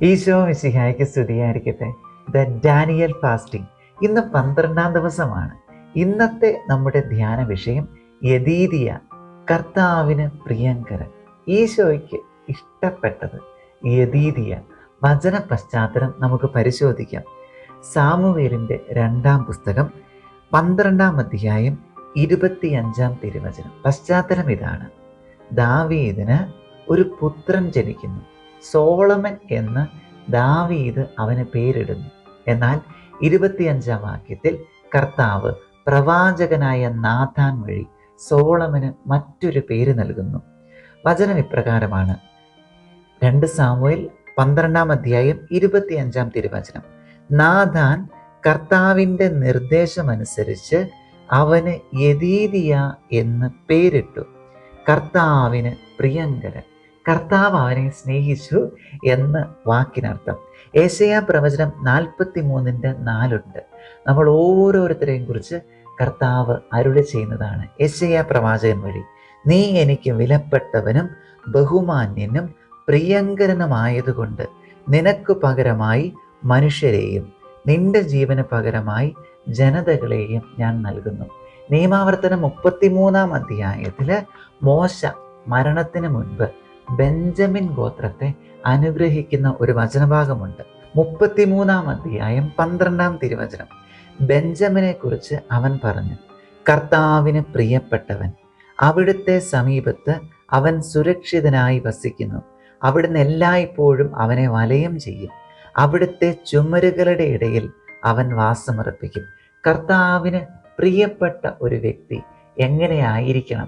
ഈശോ മിശിഹായ്ക്ക് സ്തുതിയായിരിക്കട്ടെ. The Daniel fasting ഇന്ന് 12-ാം ദിവസമാണ്. ഇന്നത്തെ നമ്മുടെ ധ്യാന വിഷയം യദീദിയ, കർത്താവിന് പ്രിയങ്കരൻ, ഈശോയ്ക്ക് ഇഷ്ടപ്പെട്ടത്. യദീദിയ വചന പശ്ചാത്തലം നമുക്ക് പരിശോധിക്കാം. സാമുവേലിൻ്റെ 2-ാം പുസ്തകം 12-ാം അധ്യായം 25-ാം തിരുവചനം. പശ്ചാത്തലം ഇതാണ്: ദാവീദിന് ഒരു പുത്രൻ ജനിക്കുന്നു. സോളമൻ എന്ന് ദാവീദ് അവന് പേരിടുന്നു. എന്നാൽ 25-ാം വാക്യത്തിൽ കർത്താവ് പ്രവാചകനായ നാഥാൻ വഴി സോളമന് മറ്റൊരു പേര് നൽകുന്നു. വചനം ഇപ്രകാരമാണ്: 2 സാമുവേൽ 12-ാം അധ്യായം 25-ാം തിരുവചനം. നാഥാൻ കർത്താവിൻ്റെ നിർദ്ദേശമനുസരിച്ച് അവന് യദീദിയ എന്ന് പേരിട്ടു, കർത്താവിന് പ്രിയങ്കരൻ. കർത്താവ് അവനെ സ്നേഹിച്ചു എന്ന് വാക്കിനർത്ഥം. യെശയ്യാ പ്രവചനം 43:4 നമ്മൾ ഓരോരുത്തരെയും കുറിച്ച് കർത്താവ് അരുളി ചെയ്യുന്നതാണ്. യെശയ്യാ പ്രവാചകൻ വഴി: നീ എനിക്ക് വിലപ്പെട്ടവനും ബഹുമാന്യനും പ്രിയങ്കരനുമായതുകൊണ്ട് നിനക്ക് പകരമായി മനുഷ്യരെയും നിന്റെ ജീവന് പകരമായി ജനതകളെയും ഞാൻ നൽകുന്നു. നിയമാവർത്തനം 33-ാം അധ്യായത്തിൽ മോശ മരണത്തിന് മുൻപ് ബെഞ്ചമിൻ ഗോത്രത്തെ അനുഗ്രഹിക്കുന്ന ഒരു വചനഭാഗമുണ്ട്. 33-ാം അധ്യായം 12-ാം തിരുവചനം. ബെഞ്ചമിനെ കുറിച്ച് അവൻ പറഞ്ഞു: കർത്താവിന് പ്രിയപ്പെട്ടവൻ, അവിടുത്തെ സമീപത്ത് അവൻ സുരക്ഷിതനായി വസിക്കുന്നു. അവിടുന്ന് എല്ലായ്പ്പോഴും അവനെ വലയം ചെയ്യും. അവിടുത്തെ ചുമരുകളുടെ ഇടയിൽ അവൻ വാസമർപ്പിക്കും. കർത്താവിന് പ്രിയപ്പെട്ട ഒരു വ്യക്തി എങ്ങനെയായിരിക്കും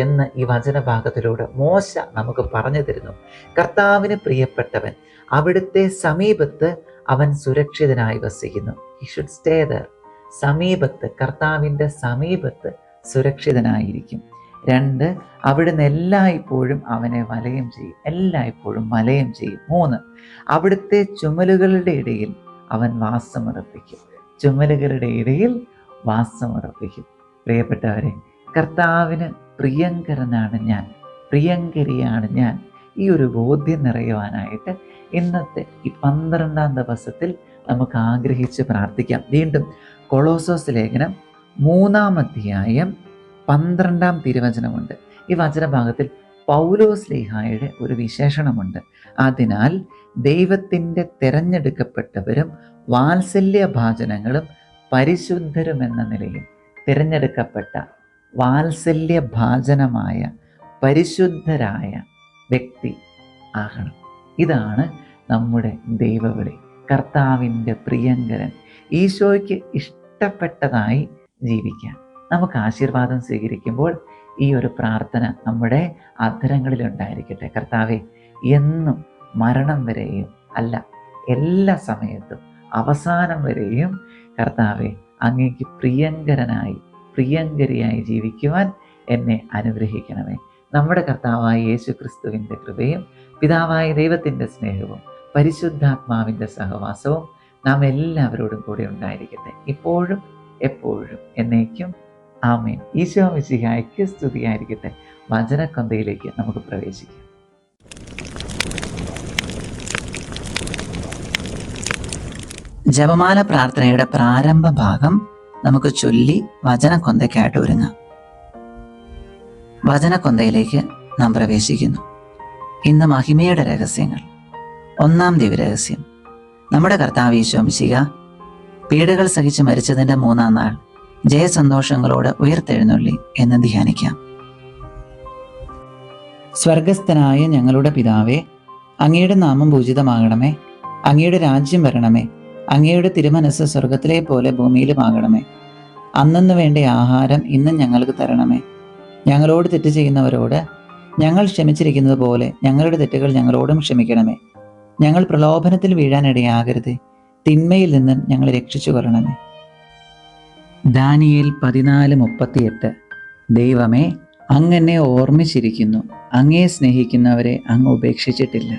എന്ന് ഈ വചനഭാഗത്തിലൂടെ മോശ നമുക്ക് പറഞ്ഞു തരുന്നു. കർത്താവിന് പ്രിയപ്പെട്ടവൻ, അവിടുത്തെ സമീപത്ത് അവൻ സുരക്ഷിതനായി വസിക്കുന്നു. He should stay there. സമീപത്ത്, കർത്താവിൻ്റെ സമീപത്ത് സുരക്ഷിതനായിരിക്കും. 2, അവിടുന്ന് എല്ലായ്പ്പോഴും അവനെ വലയം ചെയ്യും. 3, അവിടുത്തെ ചുമലുകളുടെ ഇടയിൽ അവൻ വാസമുറപ്പിക്കും. പ്രിയപ്പെട്ടവരെ, കർത്താവിന് പ്രിയങ്കരനാണ് ഞാൻ, പ്രിയങ്കരിയാണ് ഞാൻ. ഈ ഒരു ബോധ്യം നിറയുവാനായിട്ട് ഇന്നത്തെ ഈ 12-ാം ദിവസത്തിൽ നമുക്ക് ആഗ്രഹിച്ച് പ്രാർത്ഥിക്കാം. വീണ്ടും കൊളോസോസ് ലേഖനം 3-ാം അധ്യായം 12-ാം തിരുവചനമുണ്ട്. ഈ വചനഭാഗത്തിൽ പൗലോസ്ലീഹായുടെ ഒരു വിശേഷണമുണ്ട്. അതിനാൽ ദൈവത്തിൻ്റെ തിരഞ്ഞെടുക്കപ്പെട്ടവരും വാത്സല്യഭാജനങ്ങളും പരിശുദ്ധരുമെന്ന നിലയിൽ തിരഞ്ഞെടുക്കപ്പെട്ട വാത്സല്യഭാജനമായ പരിശുദ്ധരായ വ്യക്തി ആകണം. ഇതാണ് നമ്മുടെ ദൈവവിളി. കർത്താവിൻ്റെ പ്രിയങ്കരൻ, ഈശോയ്ക്ക് ഇഷ്ടപ്പെട്ടതായി ജീവിക്കാൻ. നമുക്ക് ആശീർവാദം സ്വീകരിക്കുമ്പോൾ ഈ ഒരു പ്രാർത്ഥന നമ്മുടെ അധരങ്ങളിൽ ഉണ്ടായിരിക്കട്ടെ. കർത്താവെ, എന്നും മരണം വരെയും അല്ല, എല്ലാ സമയത്തും അവസാനം വരെയും കർത്താവെ, അങ്ങേക്ക് പ്രിയങ്കരിയായി ജീവിക്കുവാൻ എന്നെ അനുഗ്രഹിക്കണമേ. നമ്മുടെ കർത്താവായ യേശു ക്രിസ്തുവിൻ്റെ കൃപയും പിതാവായ ദൈവത്തിൻ്റെ സ്നേഹവും പരിശുദ്ധാത്മാവിൻ്റെ സഹവാസവും നാം എല്ലാവരോടും കൂടെ ഉണ്ടായിരിക്കട്ടെ, ഇപ്പോഴും എപ്പോഴും എന്നേക്കും. ആമേൻ. ഈശോ മിശിഹായ്ക്ക് സ്തുതിയായിരിക്കട്ടെ. വചനക്കൊന്തയിലേക്ക് നമുക്ക് പ്രവേശിക്കാം. ജപമാല പ്രാർത്ഥനയുടെ പ്രാരംഭ ഭാഗം നമുക്ക് ചൊല്ലി വചനക്കൊന്തയ്ക്കായിട്ട് ഒരുങ്ങാം. വചനക്കൊന്തയിലേക്ക് നാം പ്രവേശിക്കുന്നു. ഇന്ന് മഹിമയുടെ രഹസ്യങ്ങൾ. 1-ാം ദിവ്യരഹസ്യം. നമ്മുടെ കർത്താവ് ഈശോ മിശിഹ പീഡകൾ സഹിച്ച് മരിച്ചതിൻ്റെ 3-ാം നാൾ ജയസന്തോഷങ്ങളോട് ഉയർത്തെഴുന്നള്ളി എന്ന് ധ്യാനിക്കാം. സ്വർഗസ്ഥനായ ഞങ്ങളുടെ പിതാവേ, അങ്ങയുടെ നാമം പൂജിതമാകണമേ. അങ്ങയുടെ രാജ്യം വരണമേ. അങ്ങയുടെ തിരുമനസ് സ്വർഗത്തിലെ പോലെ ഭൂമിയിലുമാകണമേ. അന്നന്ന് വേണ്ട ആഹാരം ഇന്നും ഞങ്ങൾക്ക് തരണമേ. ഞങ്ങളോട് തെറ്റ് ചെയ്യുന്നവരോട് ഞങ്ങൾ ക്ഷമിച്ചിരിക്കുന്നത് പോലെ ഞങ്ങളുടെ തെറ്റുകൾ ഞങ്ങളോടും ക്ഷമിക്കണമേ. ഞങ്ങൾ പ്രലോഭനത്തിൽ വീഴാനിടയാകരുത്. തിന്മയിൽ നിന്ന് ഞങ്ങളെ രക്ഷിച്ചു കൊള്ളണമേ. ദാനിയേൽ 14:38. ദൈവമേ, അങ്ങെന്നെ ഓർമ്മിച്ചിരിക്കുന്നു. അങ്ങയെ സ്നേഹിക്കുന്നവരെ അങ്ങ് ഉപേക്ഷിച്ചിട്ടില്ല.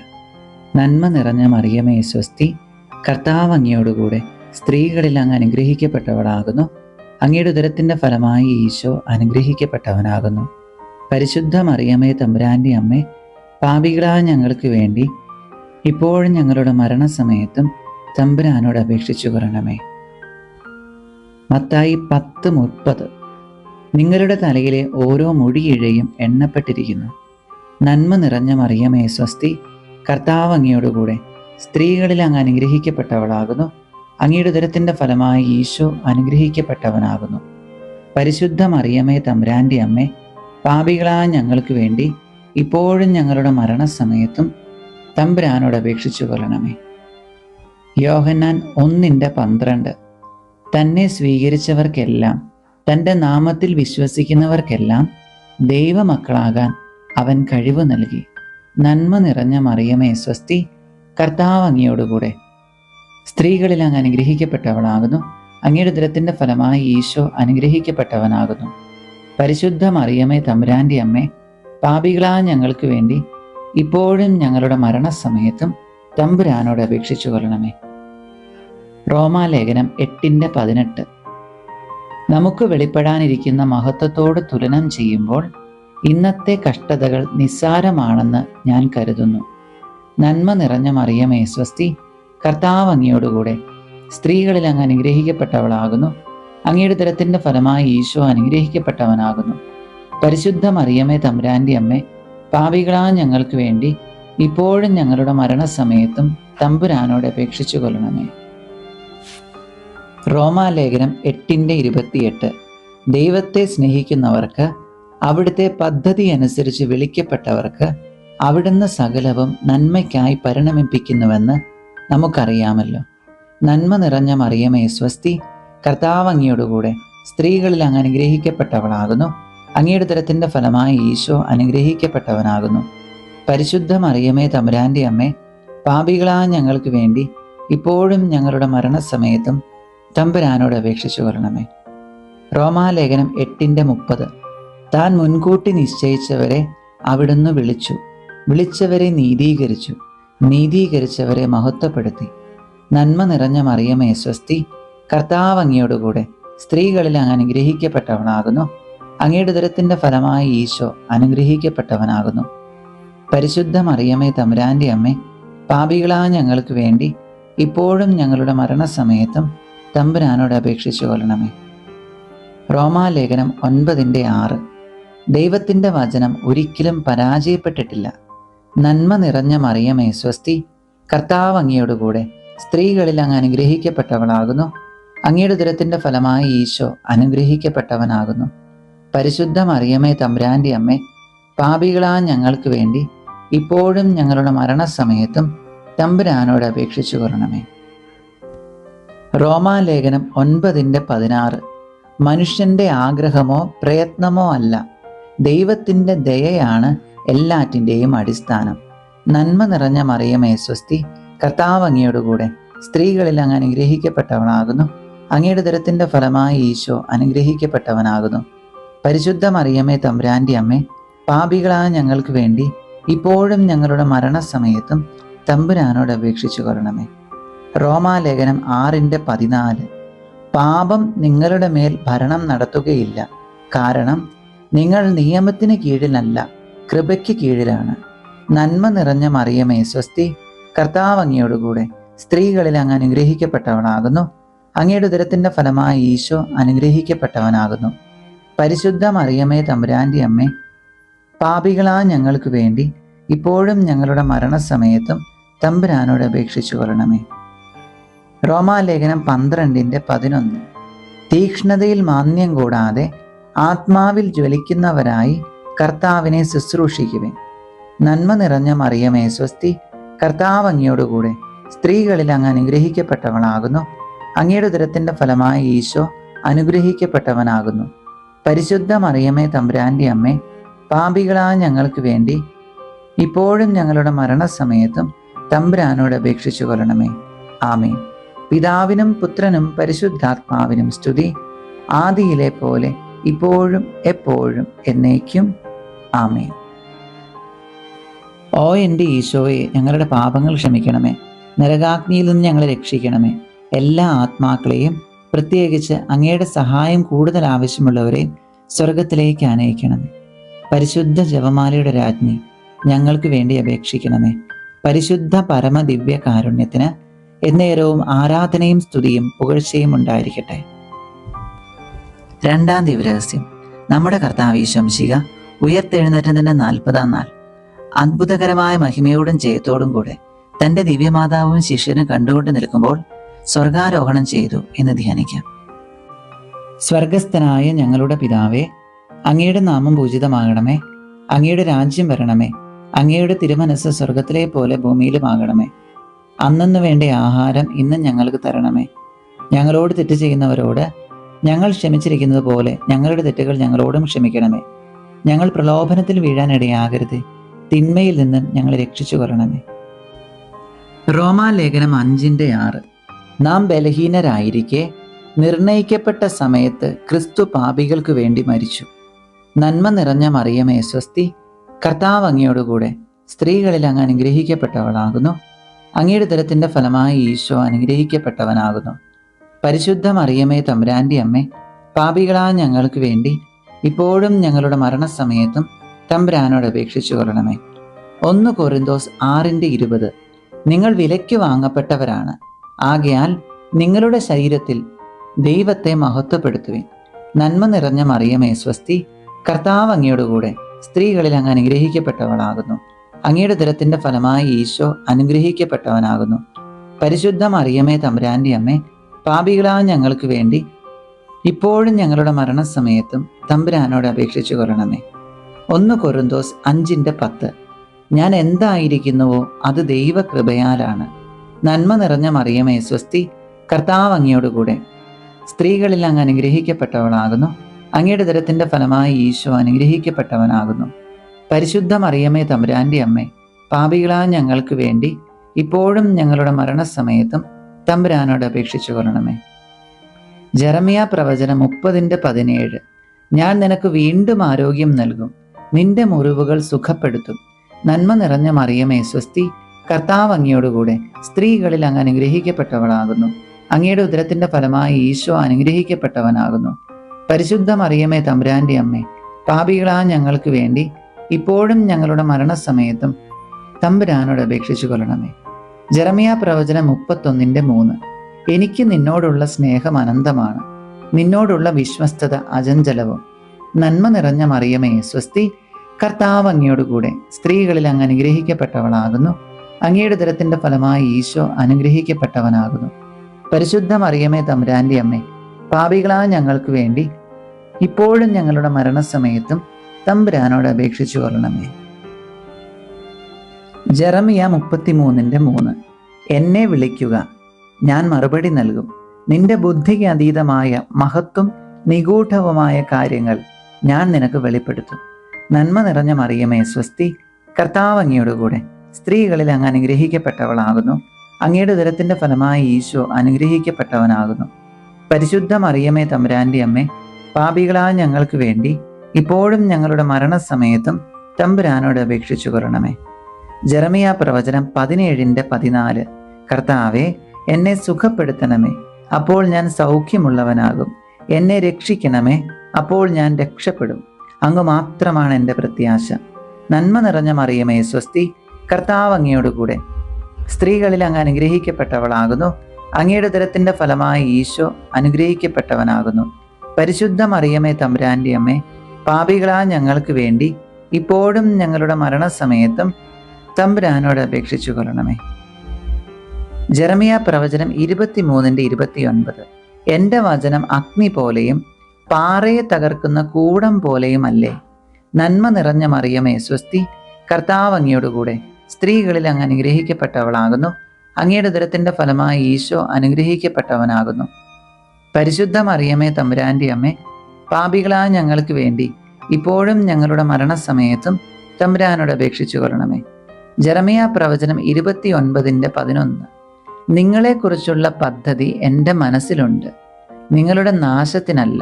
നന്മ നിറഞ്ഞ മറിയമേ സ്വസ്തി, കർത്താവ് അങ്ങയോടുകൂടെ സ്ത്രീകളിൽ അങ്ങ് അനുഗ്രഹിക്കപ്പെട്ടവളാകുന്നു. അങ്ങയുടെ ഉദരത്തിൻ്റെ ഫലമായി ഈശോ അനുഗ്രഹിക്കപ്പെട്ടവനാകുന്നു. പരിശുദ്ധ മറിയമേ തമ്പുരാൻ്റെ അമ്മേ, പാപികളായ ഞങ്ങൾക്ക് വേണ്ടി ഇപ്പോഴും ഞങ്ങളുടെ മരണസമയത്തും തമ്പുരാനോട് അപേക്ഷിച്ചു കൊള്ളണമേ. മത്തായി 10:30. നിങ്ങളുടെ തലയിലെ ഓരോ മുടിയിഴയും എണ്ണപ്പെട്ടിരിക്കുന്നു. നന്മ നിറഞ്ഞ മറിയമേ സ്വസ്തി, കർത്താവ് അങ്ങയോടുകൂടെ സ്ത്രീകളിൽ അങ്ങ് അനുഗ്രഹിക്കപ്പെട്ടവളാകുന്നു. അങ്ങയുടെ ഉദരത്തിൻ്റെ ഫലമായി ഈശോ അനുഗ്രഹിക്കപ്പെട്ടവനാകുന്നു. പരിശുദ്ധ മറിയമേ തമ്പുരാൻ്റെ അമ്മേ, പാപികളായ ഞങ്ങൾക്ക് വേണ്ടി ഇപ്പോഴും ഞങ്ങളുടെ മരണസമയത്തും തമ്പുരാനോട് അപേക്ഷിച്ചു കൊള്ളണമേ. യോഹന്നാൻ 1:12. തന്നെ സ്വീകരിച്ചവർക്കെല്ലാം, തൻ്റെ നാമത്തിൽ വിശ്വസിക്കുന്നവർക്കെല്ലാം ദൈവമക്കളാകാൻ അവൻ കഴിവ് നൽകി. നന്മ നിറഞ്ഞ മറിയമേ സ്വസ്തി, കർത്താവ് അങ്ങയോടുകൂടെ സ്ത്രീകളിൽ അങ്ങ് അനുഗ്രഹിക്കപ്പെട്ടവളാകുന്നു. അങ്ങയുടെ ഉദരത്തിൻ്റെ ഫലമായി ഈശോ അനുഗ്രഹിക്കപ്പെട്ടവനാകുന്നു. പരിശുദ്ധ മറിയമേ തമ്പുരാൻ്റെ അമ്മേ, പാപികളായ ഞങ്ങൾക്ക് വേണ്ടി ഇപ്പോഴും ഞങ്ങളുടെ മരണസമയത്തും തമ്പുരാനോട് അപേക്ഷിച്ചു കൊള്ളണമേ. റോമാലേഖനം 8:18. നമുക്ക് വെളിപ്പെടാനിരിക്കുന്ന മഹത്വത്തോട് തുലനം ചെയ്യുമ്പോൾ ഇന്നത്തെ കഷ്ടതകൾ നിസ്സാരമാണെന്ന് ഞാൻ കരുതുന്നു. നന്മ നിറഞ്ഞ മറിയമേ സ്വസ്തി, കർത്താവ് അങ്ങയോടുകൂടെ സ്ത്രീകളിൽ അങ്ങ് അനുഗ്രഹിക്കപ്പെട്ടവളാകുന്നു. അങ്ങയുടെ ഉദരത്തിൻ്റെ ഫലമായി ഈശോ അനുഗ്രഹിക്കപ്പെട്ടവനാകുന്നു. പരിശുദ്ധ മറിയമേ തമ്പുരാൻ്റെ അമ്മേ, പാപികളായ ഞങ്ങൾക്ക് വേണ്ടി ഇപ്പോഴും ഞങ്ങളുടെ മരണസമയത്തും തമ്പുരാനോട് അപേക്ഷിച്ചു കൊള്ളണമേ. റോമാലേഖനം 8:28. ദൈവത്തെ സ്നേഹിക്കുന്നവർക്ക്, അവിടുത്തെ പദ്ധതി അനുസരിച്ച് വിളിക്കപ്പെട്ടവർക്ക് അവിടുന്ന് സകലവും നന്മയ്ക്കായി പരിണമിപ്പിക്കുന്നുവെന്ന് നമുക്കറിയാമല്ലോ. നന്മ നിറഞ്ഞ മറിയമേ സ്വസ്തി, കർത്താവ് അങ്ങയോടുകൂടെ സ്ത്രീകളിൽ അങ്ങ് അനുഗ്രഹിക്കപ്പെട്ടവളാകുന്നു. അങ്ങയുടെ ഉദരത്തിൻ്റെ ഫലമായി ഈശോ അനുഗ്രഹിക്കപ്പെട്ടവനാകുന്നു. പരിശുദ്ധ മറിയമേ തമ്പുരാൻ്റെ അമ്മേ, പാപികളായ ഞങ്ങൾക്ക് വേണ്ടി ഇപ്പോഴും ഞങ്ങളുടെ മരണസമയത്തും തമ്പുരാനോട് അപേക്ഷിച്ചു കൊള്ളണമേ. റോമാലേഖനം 8:30. താൻ മുൻകൂട്ടി നിശ്ചയിച്ചവരെ അവിടുന്ന് വിളിച്ചു, വിളിച്ചവരെ നീതീകരിച്ചു, നീതീകരിച്ചവരെ മഹത്വപ്പെടുത്തി. നന്മ നിറഞ്ഞ മറിയമേ സ്വസ്തി, കർത്താവ് അങ്ങയോടുകൂടെ സ്ത്രീകളിൽ അങ്ങ് അനുഗ്രഹിക്കപ്പെട്ടവനാകുന്നു. അങ്ങയുടെ ഉദരത്തിൻ്റെ ഫലമായി ഈശോ അനുഗ്രഹിക്കപ്പെട്ടവനാകുന്നു. പരിശുദ്ധ മറിയമേ തമ്പുരാൻ്റെ അമ്മേ, പാപികളായ ഞങ്ങൾക്ക് വേണ്ടി ഇപ്പോഴും ഞങ്ങളുടെ മരണസമയത്തും തമ്പുരാനോട് അപേക്ഷിച്ചു കൊള്ളണമേ. റോമാലേഖനം 9:6. ദൈവത്തിൻ്റെ വചനം ഒരിക്കലും പരാജയപ്പെട്ടിട്ടില്ല. നന്മ നിറഞ്ഞ മറിയമേ സ്വസ്തി, കർത്താവ് അങ്ങയോടുകൂടെ സ്ത്രീകളിൽ അങ്ങ് അനുഗ്രഹിക്കപ്പെട്ടവളാകുന്നു. അങ്ങയുടെ ഉദരത്തിൻ്റെ ഫലമായി ഈശോ അനുഗ്രഹിക്കപ്പെട്ടവനാകുന്നു. പരിശുദ്ധ മറിയമേ തമ്പുരാൻ്റെ അമ്മേ, പാപികളായ ഞങ്ങൾക്ക് വേണ്ടി ഇപ്പോഴും ഞങ്ങളുടെ മരണസമയത്തും തമ്പുരാനോട് അപേക്ഷിച്ചു കൊള്ളണമേ. റോമാലേഖനം 9:16. മനുഷ്യൻ്റെ ആഗ്രഹമോ പ്രയത്നമോ അല്ല, ദൈവത്തിൻ്റെ ദയയാണ് എല്ലാറ്റിൻ്റെയും അടിസ്ഥാനം. നന്മ നിറഞ്ഞ മറിയമേ സ്വസ്തി, കർത്താവ് അങ്ങയോടുകൂടെ സ്ത്രീകളിൽ അങ്ങ് അനുഗ്രഹിക്കപ്പെട്ടവനാകുന്നു. അങ്ങയുടെ ഉദരത്തിൻ്റെ ഫലമായി ഈശോ അനുഗ്രഹിക്കപ്പെട്ടവനാകുന്നു. പരിശുദ്ധ മറിയമേ തമ്പുരാൻ്റെ അമ്മേ, പാപികളായ ഞങ്ങൾക്ക് വേണ്ടി ഇപ്പോഴും ഞങ്ങളുടെ മരണസമയത്തും തമ്പുരാനോട് അപേക്ഷിച്ചു കൊള്ളണമേ. റോമാലേഖനം 6:14. പാപം നിങ്ങളുടെ മേൽ ഭരണം നടത്തുകയില്ല, കാരണം നിങ്ങൾ നിയമത്തിന് കീഴിലല്ല, കൃപയ്ക്ക് കീഴിലാണ്. നന്മ നിറഞ്ഞ മറിയമേ സ്വസ്തി, കർത്താവ് അങ്ങയോടുകൂടെ സ്ത്രീകളിൽ അങ്ങ് അനുഗ്രഹിക്കപ്പെട്ടവനാകുന്നു. അങ്ങയുടെ ഉദരത്തിൻ്റെ ഫലമായി ഈശോ അനുഗ്രഹിക്കപ്പെട്ടവനാകുന്നു. പരിശുദ്ധ മറിയമേ തമ്പുരാൻ്റെ അമ്മേ, പാപികളായ ഞങ്ങൾക്ക് വേണ്ടി ഇപ്പോഴും ഞങ്ങളുടെ മരണസമയത്തും തമ്പുരാനോട് അപേക്ഷിച്ചു കൊള്ളണമേ. റോമാലേഖനം 12:11. തീക്ഷ്ണതയിൽ മാന്യം കൂടാതെ ആത്മാവിൽ ജ്വലിക്കുന്നവരായി കർത്താവിനെ ശുശ്രൂഷിക്കുവിൻ. നന്മ നിറഞ്ഞ മറിയമേ സ്വസ്തി, കർത്താവ് അങ്ങയോടുകൂടെ സ്ത്രീകളിൽ അങ്ങ് അനുഗ്രഹിക്കപ്പെട്ടവളാകുന്നു. അങ്ങയുടെ ഉദരത്തിൻ്റെ ഫലമായി ഈശോ അനുഗ്രഹിക്കപ്പെട്ടവനാകുന്നു. പരിശുദ്ധ മറിയമേ തമ്പുരാൻ്റെ അമ്മേ, പാപികളായ ഞങ്ങൾക്ക് വേണ്ടി ഇപ്പോഴും ഞങ്ങളുടെ മരണസമയത്തും തമ്പുരാനോട് അപേക്ഷിച്ചു കൊള്ളണമേ. ആമേൻ. പിതാവിനും പുത്രനും പരിശുദ്ധാത്മാവിനും സ്തുതി, ആദിയിലെ പോലെ ഇപ്പോഴും എപ്പോഴും എന്നേക്കും. ആമേൻ. ഓ എൻ്റെ ഈശോയെ, ഞങ്ങളുടെ പാപങ്ങൾ ക്ഷമിക്കണമേ, നരകാഗ്നിയിൽ നിന്ന് ഞങ്ങളെ രക്ഷിക്കണമേ. എല്ലാ ആത്മാക്കളെയും, പ്രത്യേകിച്ച് അങ്ങയുടെ സഹായം കൂടുതൽ ആവശ്യമുള്ളവരെയും സ്വർഗത്തിലേക്ക് ആനയിക്കണമേ. പരിശുദ്ധ ജപമാലയുടെ രാജ്ഞി, ഞങ്ങൾക്ക് വേണ്ടി അപേക്ഷിക്കണമേ. പരിശുദ്ധ പരമദിവ്യ കാരുണ്യത്തിന് എന്നേരവും ആരാധനയും സ്തുതിയും പുകഴ്ചയും ഉണ്ടായിരിക്കട്ടെ. രണ്ടാം ദിവരഹസ്യം. നമ്മുടെ കർത്താവ് ഈശോ മിശിഹ ഉയർത്തെഴുന്നേറ്റതിന്റെ 40-ാം നാൾ അത്ഭുതകരമായ മഹിമയോടും ജയത്തോടും കൂടെ തന്റെ ദിവ്യമാതാവും ശിഷ്യനും കണ്ടുകൊണ്ട് നിൽക്കുമ്പോൾ സ്വർഗാരോഹണം ചെയ്തു എന്ന് ധ്യാനിക്കാം. സ്വർഗസ്ഥനായ ഞങ്ങളുടെ പിതാവേ, അങ്ങയുടെ നാമം പൂജിതമാകണമേ. അങ്ങയുടെ രാജ്യം വരണമേ. അങ്ങയുടെ തിരുമനസ് സ്വർഗത്തിലെ പോലെ ഭൂമിയിലുമാകണമേ. അന്നന്ന് വേണ്ട ആഹാരം ഇന്ന് ഞങ്ങൾക്ക് തരണമേ. ഞങ്ങളോട് തെറ്റ് ചെയ്യുന്നവരോട് ഞങ്ങൾ ക്ഷമിച്ചിരിക്കുന്നത് പോലെ ഞങ്ങളുടെ തെറ്റുകൾ ഞങ്ങളോടും ക്ഷമിക്കണമേ. ഞങ്ങൾ പ്രലോഭനത്തിൽ വീഴാനിടയാകരുത്. തിന്മയിൽ നിന്നും ഞങ്ങളെ രക്ഷിച്ചു കൊള്ളണമേ. റോമാലേഖനം 5:6. നാം ബലഹീനരായിരിക്കെ നിർണയിക്കപ്പെട്ട സമയത്ത് ക്രിസ്തു പാപികൾക്ക് വേണ്ടി മരിച്ചു. നന്മ നിറഞ്ഞ മറിയമേ സ്വസ്തി, കർത്താവ് അങ്ങയോടുകൂടെ സ്ത്രീകളിൽ അങ്ങ് അനുഗ്രഹിക്കപ്പെട്ടവളാകുന്നു. അങ്ങയുടെ ഉദരത്തിന്റെ ഫലമായി ഈശോ അനുഗ്രഹിക്കപ്പെട്ടവനാകുന്നു. പരിശുദ്ധ മറിയമേ തമ്പുരാന്റെ അമ്മേ, പാപികളായ ഞങ്ങൾക്ക് വേണ്ടി ഇപ്പോഴും ഞങ്ങളുടെ മരണസമയത്തും തമ്പുരാനോട് അപേക്ഷിച്ചു കൊള്ളണമേ. 1 കൊരിന്തോസ് 6:20. നിങ്ങൾ വിലയ്ക്ക് വാങ്ങപ്പെട്ടവരാണ്. ആകയാൽ നിങ്ങളുടെ ശരീരത്തിൽ ദൈവത്തെ മഹത്വപ്പെടുത്തുവിൻ. നന്മ നിറഞ്ഞ മറിയമേ സ്വസ്തി, കർത്താവ് അങ്ങയോടുകൂടെ സ്ത്രീകളിൽ അങ്ങ് അനുഗ്രഹിക്കപ്പെട്ടവളാകുന്നു. അങ്ങയുടെ ഉദരത്തിന്റെ ഫലമായി ഈശോ അനുഗ്രഹിക്കപ്പെട്ടവനാകുന്നു. പരിശുദ്ധ മറിയമേ തമ്പുരാന്റെ അമ്മേ, പാപികളായ ഞങ്ങൾക്ക് വേണ്ടി ഇപ്പോഴും ഞങ്ങളുടെ മരണസമയത്തും തമ്പുരാനോട് അപേക്ഷിച്ചു കൊള്ളണമേ. 1 കൊരിന്തോസ് 5:10. ഞാൻ എന്തായിരിക്കുന്നുവോ അത് ദൈവകൃപയാലാണ്. നന്മ നിറഞ്ഞ മറിയമേ സ്വസ്തി, കർത്താവ് അങ്ങയോടുകൂടെ സ്ത്രീകളിൽ അങ്ങ് അനുഗ്രഹിക്കപ്പെട്ടവളാകുന്നു. അങ്ങയുടെ ഉദരത്തിന്റെ ഫലമായി ഈശോ അനുഗ്രഹിക്കപ്പെട്ടവനാകുന്നു. പരിശുദ്ധ മറിയമേ തമ്പുരാന്റെ അമ്മേ, പാപികളായ ഞങ്ങൾക്ക് വേണ്ടി ഇപ്പോഴും ഞങ്ങളുടെ മരണസമയത്തും തമ്പുരാനോട് അപേക്ഷിച്ചു കൊള്ളണമേ. ജെറമിയ പ്രവചനം 30:17. ഞാൻ നിനക്ക് വീണ്ടും ആരോഗ്യം നൽകും, നിന്റെ മുറിവുകൾ സുഖപ്പെടുത്തും. നന്മ നിറഞ്ഞ മറിയമേ സ്വസ്തി, കർത്താവ് അങ്ങയോടുകൂടെ സ്ത്രീകളിൽ അങ്ങ് അനുഗ്രഹിക്കപ്പെട്ടവളാകുന്നു. അങ്ങയുടെ ഉദരത്തിന്റെ ഫലമായി ഈശോ അനുഗ്രഹിക്കപ്പെട്ടവനാകുന്നു. പരിശുദ്ധ മറിയമേ തമ്പുരാന്റെ അമ്മേ, പാപികളായ ഞങ്ങൾക്ക് വേണ്ടി ഇപ്പോഴും ഞങ്ങളുടെ മരണസമയത്തും തമ്പുരാനോട് അപേക്ഷിച്ചു കൊള്ളണമേ. ജെറമിയ പ്രവചനം 31:3. എനിക്ക് നിന്നോടുള്ള സ്നേഹം അനന്തമാണ്, നിന്നോടുള്ള വിശ്വസ്തത അചഞ്ചലവും. നന്മ നിറഞ്ഞ മറിയമേ സ്വസ്തി, കർത്താവ് അങ്ങയോടുകൂടെ സ്ത്രീകളിൽ അങ്ങ് അനുഗ്രഹിക്കപ്പെട്ടവളാകുന്നു. അങ്ങയുടെ ഉദരത്തിന്റെ ഫലമായി ഈശോ അനുഗ്രഹിക്കപ്പെട്ടവനാകുന്നു. പരിശുദ്ധ മറിയമേ തമ്പുരാന്റെ അമ്മേ, പാപികളായ ഞങ്ങൾക്ക് വേണ്ടി ഇപ്പോഴും ഞങ്ങളുടെ മരണസമയത്തും തമ്പുരാനോട് അപേക്ഷിച്ചു കൊള്ളണമേ. ജെറമിയ 33:3. എന്നെ വിളിക്കുക, ഞാൻ മറുപടി നൽകും. നിന്റെ ബുദ്ധിക്ക് അതീതമായ മഹത്വം നിഗൂഢവുമായ കാര്യങ്ങൾ ഞാൻ നിനക്ക് വെളിപ്പെടുത്തും. നന്മ നിറഞ്ഞ മറിയമേ സ്വസ്തി, കർത്താവ് അങ്ങയോടുകൂടെ സ്ത്രീകളിൽ അങ്ങ് അനുഗ്രഹിക്കപ്പെട്ടവളാകുന്നു. അങ്ങയുടെ ഉദരത്തിന്റെ ഫലമായി ഈശോ അനുഗ്രഹിക്കപ്പെട്ടവനാകുന്നു. പരിശുദ്ധ മറിയമേ തമ്പുരാന്റെ അമ്മേ, പാപികളായ ഞങ്ങൾക്ക് വേണ്ടി ഇപ്പോഴും ഞങ്ങളുടെ മരണസമയത്തും തമ്പുരാനോട് അപേക്ഷിച്ചു കൊള്ളണമേ. ജെറമിയ പ്രവചനം 17:14. കർത്താവേ, എന്നെ സുഖപ്പെടുത്തണമേ, അപ്പോൾ ഞാൻ സൗഖ്യമുള്ളവനാകും. എന്നെ രക്ഷിക്കണമേ, അപ്പോൾ ഞാൻ രക്ഷപ്പെടും. അങ്ങ് മാത്രമാണ് എൻ്റെ പ്രത്യാശ. നന്മ നിറഞ്ഞ മറിയമേ സ്വസ്തി, കർത്താവ് അങ്ങയോടുകൂടെ സ്ത്രീകളിൽ അങ്ങ് അനുഗ്രഹിക്കപ്പെട്ടവളാകുന്നു. അങ്ങയുടെ ഉദരത്തിന്റെ ഫലമായി ഈശോ അനുഗ്രഹിക്കപ്പെട്ടവനാകുന്നു. പരിശുദ്ധ മറിയമേ തമ്പുരാന്റെ അമ്മേ, പാപികളായ ഞങ്ങൾക്ക് വേണ്ടി ഇപ്പോഴും ഞങ്ങളുടെ മരണസമയത്തും തമ്പുരാനോട് അപേക്ഷിച്ചു കൊള്ളണമേ. ജെറമിയ പ്രവചനം 23:29. എൻ്റെ വചനം അഗ്നി പോലെയും പാറയെ തകർക്കുന്ന കൂടം പോലെയും അല്ലേ. നന്മ നിറഞ്ഞ മറിയമേ സ്വസ്തി, കർത്താവ് അങ്ങയോടുകൂടെ സ്ത്രീകളിൽ അങ്ങ് അനുഗ്രഹിക്കപ്പെട്ടവളാകുന്നു. അങ്ങയുടെ ഉദരത്തിന്റെ ഫലമായി ഈശോ അനുഗ്രഹിക്കപ്പെട്ടവനാകുന്നു. പരിശുദ്ധ മറിയമേ തമ്പുരാന്റെ അമ്മേ, പാപികളായ ഞങ്ങൾക്ക് വേണ്ടി ഇപ്പോഴും ഞങ്ങളുടെ മരണസമയത്തും തമ്പുരാനോട് അപേക്ഷിച്ചു കൊള്ളണമേ. ജെറമിയ പ്രവചനം 29:11. നിങ്ങളെക്കുറിച്ചുള്ള പദ്ധതി എൻ്റെ മനസ്സിലുണ്ട്, നിങ്ങളുടെ നാശത്തിനല്ല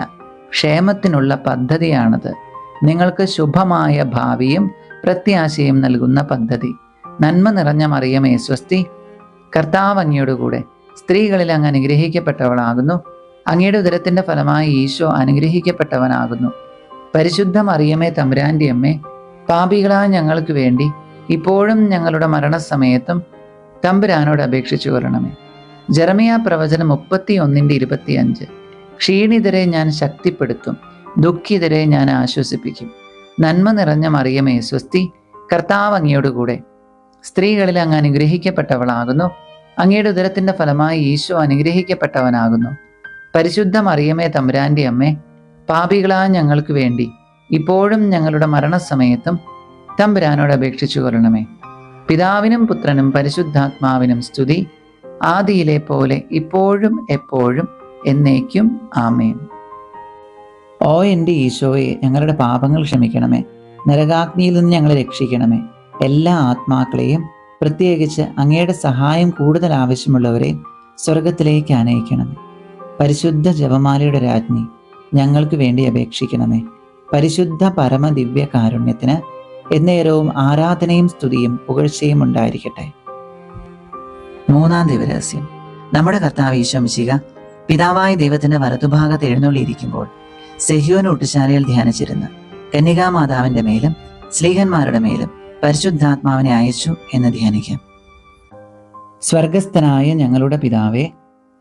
ക്ഷേമത്തിനുള്ള പദ്ധതിയാണത്. നിങ്ങൾക്ക് ശുഭമായ ഭാവിയും പ്രത്യാശയും നൽകുന്ന പദ്ധതി. നന്മ നിറഞ്ഞ മറിയമേ സ്വസ്തി, കർത്താവ് അങ്ങയോടുകൂടെ സ്ത്രീകളിൽ അങ്ങ് അനുഗ്രഹിക്കപ്പെട്ടവളാകുന്നു. അങ്ങയുടെ ഉദരത്തിന്റെ ഫലമായി ഈശോ അനുഗ്രഹിക്കപ്പെട്ടവനാകുന്നു. പരിശുദ്ധ മറിയമേ തമ്പുരാന്റെ അമ്മേ, പാപികളായ ഞങ്ങൾക്ക് വേണ്ടി ഇപ്പോഴും ഞങ്ങളുടെ മരണസമയത്തും തമ്പുരാനോട് അപേക്ഷിച്ചു കൊള്ളണമേ. ജെറമിയ പ്രവചനം 31:25. ക്ഷീണിതരെ ഞാൻ ശക്തിപ്പെടുത്തും, ദുഃഖിതരെ ഞാൻ ആശ്വസിപ്പിക്കും. നന്മ നിറഞ്ഞ മറിയമേ സ്വസ്തി, കർത്താവ് അങ്ങയോടുകൂടെ സ്ത്രീകളിൽ അങ്ങ് അനുഗ്രഹിക്കപ്പെട്ടവളാകുന്നു. അങ്ങയുടെ ഉദരത്തിന്റെ ഫലമായി ഈശോ അനുഗ്രഹിക്കപ്പെട്ടവനാകുന്നു. പരിശുദ്ധ മറിയമേ തമ്പുരാന്റെ അമ്മേ, പാപികളായ ഞങ്ങൾക്ക് വേണ്ടി ഇപ്പോഴും ഞങ്ങളുടെ മരണസമയത്തും തമ്പുരാനോട് അപേക്ഷിച്ചു കൊള്ളണമേ. പിതാവിനും പുത്രനും പരിശുദ്ധാത്മാവിനും സ്തുതി, ആദിയിലെ പോലെ ഇപ്പോഴും എപ്പോഴും എന്നേക്കും ആമേൻ. ഓ എൻ്റെ ഈശോയെ, ഞങ്ങളുടെ പാപങ്ങൾ ക്ഷമിക്കണമേ. നരകാഗ്നിയിൽ നിന്ന് ഞങ്ങളെ രക്ഷിക്കണമേ. എല്ലാ ആത്മാക്കളെയും, പ്രത്യേകിച്ച് അങ്ങയുടെ സഹായം കൂടുതൽ ആവശ്യമുള്ളവരെ സ്വർഗത്തിലേക്ക് ആനയിക്കണമേ. പരിശുദ്ധ ജപമാലയുടെ രാജ്ഞി, ഞങ്ങൾക്ക് വേണ്ടി അപേക്ഷിക്കണമേ. പരിശുദ്ധ പരമദിവ്യ കാരുണ്യത്തിന് എന്നേരവും ആരാധനയും സ്തുതിയും പുകഴ്ചയും ഉണ്ടായിരിക്കട്ടെ. മൂന്നാം ദിവരഹസ്യം. നമ്മുടെ കർത്താവ് ഈശോ മിശിഹ പിതാവായ ദൈവത്തിന്റെ വലതുഭാഗത്ത് എഴുന്നള്ളിയിരിക്കുമ്പോൾ സെഹ്യോൻ ഊട്ടുശാലയിൽ ധ്യാനിച്ചിരുന്ന് കന്യകാമാതാവിന്റെ മേലും സ്ലീഹന്മാരുടെ മേലും പരിശുദ്ധാത്മാവിനെ അയച്ചു എന്ന് ധ്യാനിക്കാം. സ്വർഗസ്ഥനായ ഞങ്ങളുടെ പിതാവേ,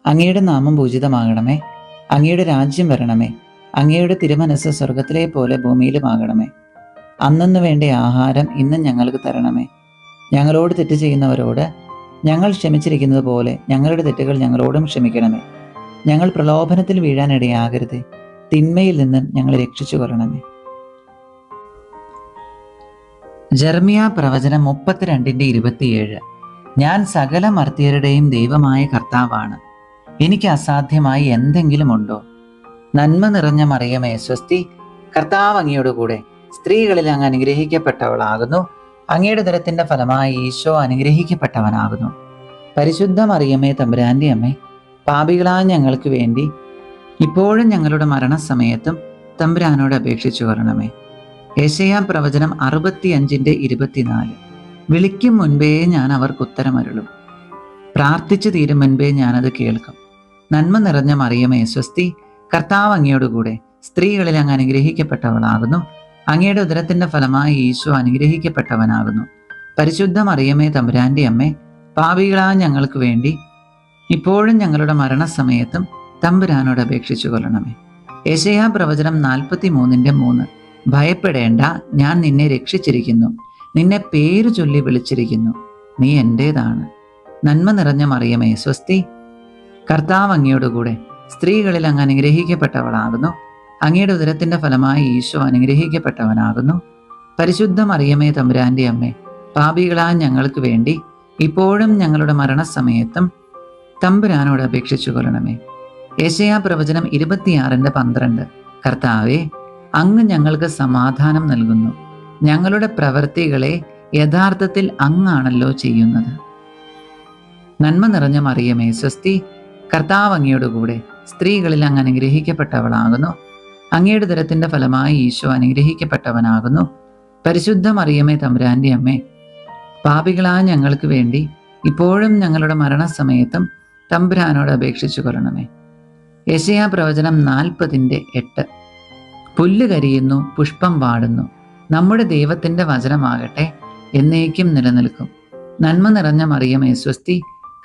അങ്ങയുടെ നാമം പൂജിതമാകണമേ. അങ്ങയുടെ രാജ്യം വരണമേ. അങ്ങയുടെ തിരുമനസ് സ്വർഗത്തിലെ പോലെ ഭൂമിയിലുമാകണമേ. അന്നന്ന് വേണ്ട ആഹാരം ഇന്നും ഞങ്ങൾക്ക് തരണമേ. ഞങ്ങളോട് തെറ്റ് ചെയ്യുന്നവരോട് ഞങ്ങൾ ക്ഷമിച്ചിരിക്കുന്നത് പോലെ ഞങ്ങളുടെ തെറ്റുകൾ ഞങ്ങളോടും ക്ഷമിക്കണമേ. ഞങ്ങൾ പ്രലോഭനത്തിൽ വീഴാനിടയാകരുതേ, തിന്മയിൽ നിന്ന് ഞങ്ങളെ രക്ഷിച്ചു കൊള്ളണമേ. ജെറമിയ പ്രവചനം 32:27. ഞാൻ സകല മർത്യരുടെയും ദൈവമായ കർത്താവാണ്. എനിക്ക് അസാധ്യമായി എന്തെങ്കിലും ഉണ്ടോ? നന്മ നിറഞ്ഞ മറിയമേ സ്വസ്തി, കർത്താവ് അങ്ങയോടുകൂടെ സ്ത്രീകളിൽ അങ്ങ് അനുഗ്രഹിക്കപ്പെട്ടവളാകുന്നു. അങ്ങയുടെ ഉദരത്തിന്റെ ഫലമായി ഈശോ അനുഗ്രഹിക്കപ്പെട്ടവനാകുന്നു. പരിശുദ്ധ മറിയമേ തമ്പുരാന്റെ അമ്മേ, പാപികളായ ഞങ്ങൾക്ക് വേണ്ടി ഇപ്പോഴും ഞങ്ങളുടെ മരണസമയത്തും തമ്പുരാനോട് അപേക്ഷിച്ചു കൊള്ളണമേ. യെശയ്യാ പ്രവചനം 65:24. വിളിക്കും മുൻപേ ഞാൻ അവർക്ക് ഉത്തരമരുളും, പ്രാർത്ഥിച്ചു തീരും മുൻപേ ഞാനത് കേൾക്കും. നന്മ നിറഞ്ഞ മറിയമേ സ്വസ്തി, കർത്താവ് അങ്ങയോടുകൂടെ സ്ത്രീകളിൽ അങ്ങ് അനുഗ്രഹിക്കപ്പെട്ടവളാകുന്നു. അങ്ങയുടെ ഉദരത്തിന്റെ ഫലമായി ഈശോ അനുഗ്രഹിക്കപ്പെട്ടവനാകുന്നു. പരിശുദ്ധ മറിയമേ തമ്പുരാന്റെ അമ്മേ, പാപികളായ ഞങ്ങൾക്ക് വേണ്ടി ഇപ്പോഴും ഞങ്ങളുടെ മരണസമയത്തും തമ്പുരാനോട് അപേക്ഷിച്ചു കൊള്ളണമേ. യെശയ്യാ പ്രവചനം 43:3. ഭയപ്പെടേണ്ട, ഞാൻ നിന്നെ രക്ഷിച്ചിരിക്കുന്നു, നിന്നെ പേര് ചൊല്ലി വിളിച്ചിരിക്കുന്നു, നീ എൻ്റേതാണ്. നന്മ നിറഞ്ഞ മറിയമേ സ്വസ്തി, കർത്താവ് അങ്ങയോടുകൂടെ സ്ത്രീകളിൽ അങ്ങ് അനുഗ്രഹിക്കപ്പെട്ടവളാകുന്നു. അങ്ങയുടെ ഉദരത്തിന്റെ ഫലമായി ഈശോ അനുഗ്രഹിക്കപ്പെട്ടവനാകുന്നു. പരിശുദ്ധ മറിയമേ തമ്പുരാന്റെ അമ്മേ, പാപികളായ ഞങ്ങൾക്ക് വേണ്ടി ഇപ്പോഴും ഞങ്ങളുടെ മരണസമയത്തും തമ്പുരാനോട് അപേക്ഷിച്ചു കൊള്ളണമേ. യെശയ്യാ പ്രവചനം 26:12. കർത്താവേ, അങ്ങ് ഞങ്ങൾക്ക് സമാധാനം നൽകുന്നു. ഞങ്ങളുടെ പ്രവൃത്തികളെ യഥാർത്ഥത്തിൽ അങ്ങാണല്ലോ ചെയ്യുന്നത്. നന്മ നിറഞ്ഞ മറിയമേ സ്വസ്തി, കർത്താവ് അങ്ങയോടുകൂടെ സ്ത്രീകളിൽ അങ്ങ് അനുഗ്രഹിക്കപ്പെട്ടവളാകുന്നു. അങ്ങയുടെ ഉദരത്തിന്റെ ഫലമായി ഈശോ അനുഗ്രഹിക്കപ്പെട്ടവനാകുന്നു. പരിശുദ്ധ മറിയമേ തമ്പുരാന്റെ അമ്മേ, പാപികളായ ഞങ്ങൾക്ക് വേണ്ടി ഇപ്പോഴും ഞങ്ങളുടെ മരണസമയത്തും തമ്പുരാനോട് അപേക്ഷിച്ചു കൊള്ളണമേ. യെശയ്യാ പ്രവചനം 40:8. പുല്ല് കരിയുന്നു, പുഷ്പം വാടുന്നു, നമ്മുടെ ദൈവത്തിന്റെ വചനമാകട്ടെ എന്നേക്കും നിലനിൽക്കും. നന്മ നിറഞ്ഞ മറിയമേ സ്വസ്തി,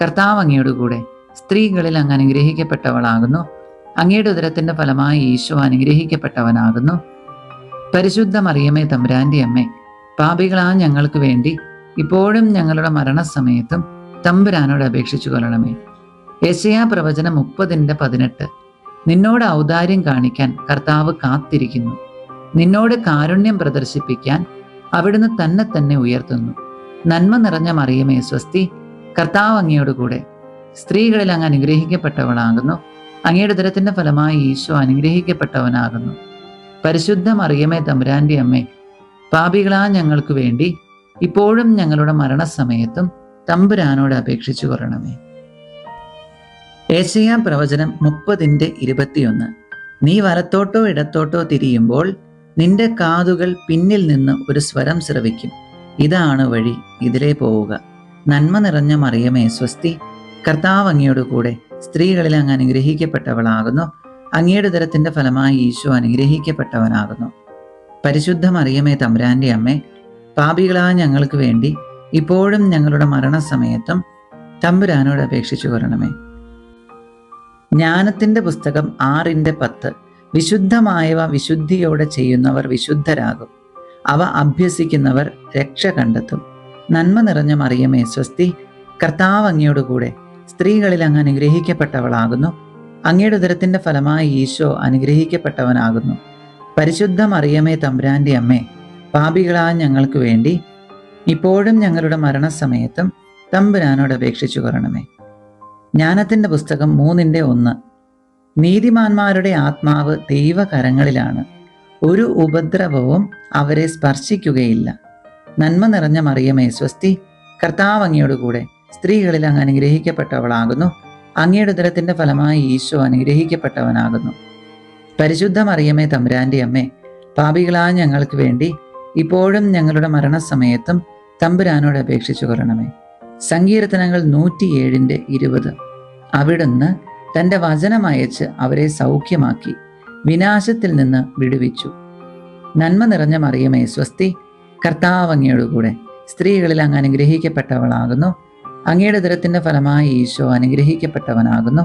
കർത്താവ് അങ്ങയോടുകൂടെ സ്ത്രീകളിൽ അങ്ങ് അനുഗ്രഹിക്കപ്പെട്ടവളാകുന്നു. അങ്ങയുടെ ഉദരത്തിന്റെ ഫലമായി ഈശോ അനുഗ്രഹിക്കപ്പെട്ടവനാകുന്നു. പരിശുദ്ധ മറിയമേ തമ്പുരാന്റെ അമ്മേ, പാപികളായ ഞങ്ങൾക്ക് വേണ്ടി ഇപ്പോഴും ഞങ്ങളുടെ മരണസമയത്തും തമ്പുരാനോട് അപേക്ഷിച്ചു കൊള്ളണമേ. യെശയ്യാ പ്രവചനം 30:18. നിന്നോട് ഔദാര്യം കാണിക്കാൻ കർത്താവ് കാത്തിരിക്കുന്നു, നിന്നോട് കാരുണ്യം പ്രദർശിപ്പിക്കാൻ അവിടുന്ന് തന്നെ ഉയർത്തുന്നു. നന്മ നിറഞ്ഞ മറിയമേ സ്വസ്തി, കർത്താവ് അങ്ങയോടുകൂടെ സ്ത്രീകളിൽ അങ്ങ് അനുഗ്രഹിക്കപ്പെട്ടവളാകുന്നു. അങ്ങയുടെ ഉദരത്തിന്റെ ഫലമായി ഈശോ അനുഗ്രഹിക്കപ്പെട്ടവനാകുന്നു. പരിശുദ്ധ മറിയമേ തമ്പുരാന്റെ അമ്മേ, പാപികളായ ഞങ്ങൾക്ക് വേണ്ടി ഇപ്പോഴും ഞങ്ങളുടെ മരണസമയത്തും തമ്പുരാനോട് അപേക്ഷിച്ചു കൊള്ളണമേ. യെശയ്യാ പ്രവചനം 30:21. നീ വലത്തോട്ടോ ഇടത്തോട്ടോ തിരിയുമ്പോൾ നിന്റെ കാതുകൾ പിന്നിൽ നിന്ന് ഒരു സ്വരം ശ്രവിക്കും, ഇതാണ് വഴി, ഇതിലേ പോവുക. നന്മ നിറഞ്ഞ മറിയമേ സ്വസ്തി, കർത്താവ് അങ്ങയോടുകൂടെ സ്ത്രീകളിൽ അങ്ങ് അനുഗ്രഹിക്കപ്പെട്ടവളാകുന്നു. അങ്ങയുടെ ഉദരത്തിന്റെ ഫലമായി ഈശോ അനുഗ്രഹിക്കപ്പെട്ടവനാകുന്നു. പരിശുദ്ധ മറിയമേ തമ്പുരാന്റെ അമ്മേ, പാപികളായ ഞങ്ങൾക്ക് വേണ്ടി ഇപ്പോഴും ഞങ്ങളുടെ മരണസമയത്തും തമ്പുരാനോട് അപേക്ഷിച്ചു കൊള്ളണമേ. ജ്ഞാനത്തിൻ്റെ പുസ്തകം 6:10. വിശുദ്ധമായവ വിശുദ്ധിയോടെ ചെയ്യുന്നവർ വിശുദ്ധരാകും, അവ അഭ്യസിക്കുന്നവർ രക്ഷ കണ്ടെത്തും. നന്മ നിറഞ്ഞ മറിയമേ സ്വസ്തി, കർത്താവ് അങ്ങയോടുകൂടെ സ്ത്രീകളിൽ അങ്ങ് അനുഗ്രഹിക്കപ്പെട്ടവളാകുന്നു. അങ്ങയുടെ ഉദരത്തിൻ്റെ ഫലമായി ഈശോ അനുഗ്രഹിക്കപ്പെട്ടവനാകുന്നു. പരിശുദ്ധ മറിയമേ തമ്പുരാൻ്റെ അമ്മേ, പാപികളായ ഞങ്ങൾക്ക് വേണ്ടി ഇപ്പോഴും ഞങ്ങളുടെ മരണസമയത്തും തമ്പുരാനോട് അപേക്ഷിച്ചു കൊള്ളണമേ. ജ്ഞാനത്തിൻ്റെ പുസ്തകം 3:1. നീതിമാന്മാരുടെ ആത്മാവ് ദൈവകരങ്ങളിലാണ്, ഒരു ഉപദ്രവവും അവരെ സ്പർശിക്കുകയില്ല. നന്മ നിറഞ്ഞ മറിയമേ സ്വസ്തി, കർത്താവ് അങ്ങയോടുകൂടെ സ്ത്രീകളിൽ അങ്ങ് അനുഗ്രഹിക്കപ്പെട്ടവളാകുന്നു. അങ്ങയുടെ ഉദരത്തിൻ്റെ ഫലമായി ഈശോ അനുഗ്രഹിക്കപ്പെട്ടവനാകുന്നു. പരിശുദ്ധ മറിയമേ തമ്പുരാൻ്റെ അമ്മേ, പാപികളായ ഞങ്ങൾക്ക് വേണ്ടി ഇപ്പോഴും ഞങ്ങളുടെ മരണസമയത്തും തമ്പുരാനോട് അപേക്ഷിച്ചു കൊള്ളണമേ. സങ്കീർത്തനങ്ങൾ 107:20. അവിടുന്ന് തൻ്റെ വചനമയച്ച് അവരെ സൗഖ്യമാക്കി, വിനാശത്തിൽ നിന്ന് വിടുവിച്ചു. നന്മ നിറഞ്ഞ മറിയമേ സ്വസ്തി, കർത്താവ് അങ്ങയോടുകൂടെ സ്ത്രീകളിൽ അങ്ങ് അനുഗ്രഹിക്കപ്പെട്ടവളാകുന്നു. അങ്ങയുടെ ഉദരത്തിൻ്റെ ഫലമായി ഈശോ അനുഗ്രഹിക്കപ്പെട്ടവനാകുന്നു.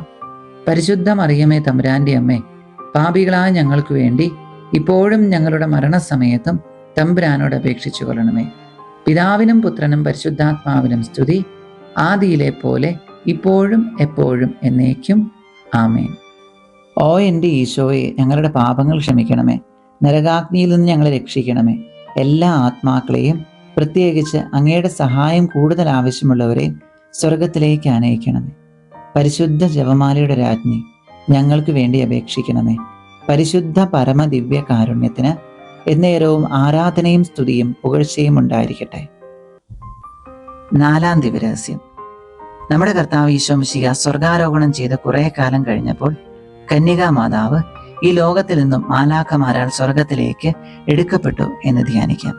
പരിശുദ്ധ മറിയമേ തമ്പുരാൻ്റെ അമ്മേ, പാപികളായ ഞങ്ങൾക്ക് വേണ്ടി ഇപ്പോഴും ഞങ്ങളുടെ മരണസമയത്തും തമ്പുരാനോട് അപേക്ഷിച്ചു കൊള്ളണമേ. പിതാവിനും പുത്രനും പരിശുദ്ധാത്മാവിനും സ്തുതി, ആദിയിലെ പോലെ ഇപ്പോഴും എപ്പോഴും എന്നേക്കും. ആമേൻ. ഓ എൻ്റെ ഈശോയെ, ഞങ്ങളുടെ പാപങ്ങൾ ക്ഷമിക്കണമേ, നരകാഗ്നിയിൽ നിന്ന് ഞങ്ങളെ രക്ഷിക്കണമേ. എല്ലാ ആത്മാക്കളെയും, പ്രത്യേകിച്ച് അങ്ങയുടെ സഹായം കൂടുതൽ ആവശ്യമുള്ളവരെ സ്വർഗത്തിലേക്ക് ആനയിക്കണമേ. പരിശുദ്ധ ജപമാലയുടെ രാജ്ഞി, ഞങ്ങൾക്ക് വേണ്ടി അപേക്ഷിക്കണമേ. പരിശുദ്ധ പരമദിവ്യ കാരുണ്യത്തിന് എന്നേരവും ആരാധനയും സ്തുതിയും പുകഴ്ചയും ഉണ്ടായിരിക്കട്ടെ. 4-ാം ദിവരഹസ്യം. നമ്മുടെ കർത്താവ് ഈശോ മിശിഹാ സ്വർഗാരോഹണം ചെയ്ത് കുറെ കാലം കഴിഞ്ഞപ്പോൾ കന്യകാ മാതാവ് ഈ ലോകത്തിൽ നിന്നും മാലാഖമാരാൽ സ്വർഗത്തിലേക്ക് എടുക്കപ്പെട്ടു എന്ന് ധ്യാനിക്കാം.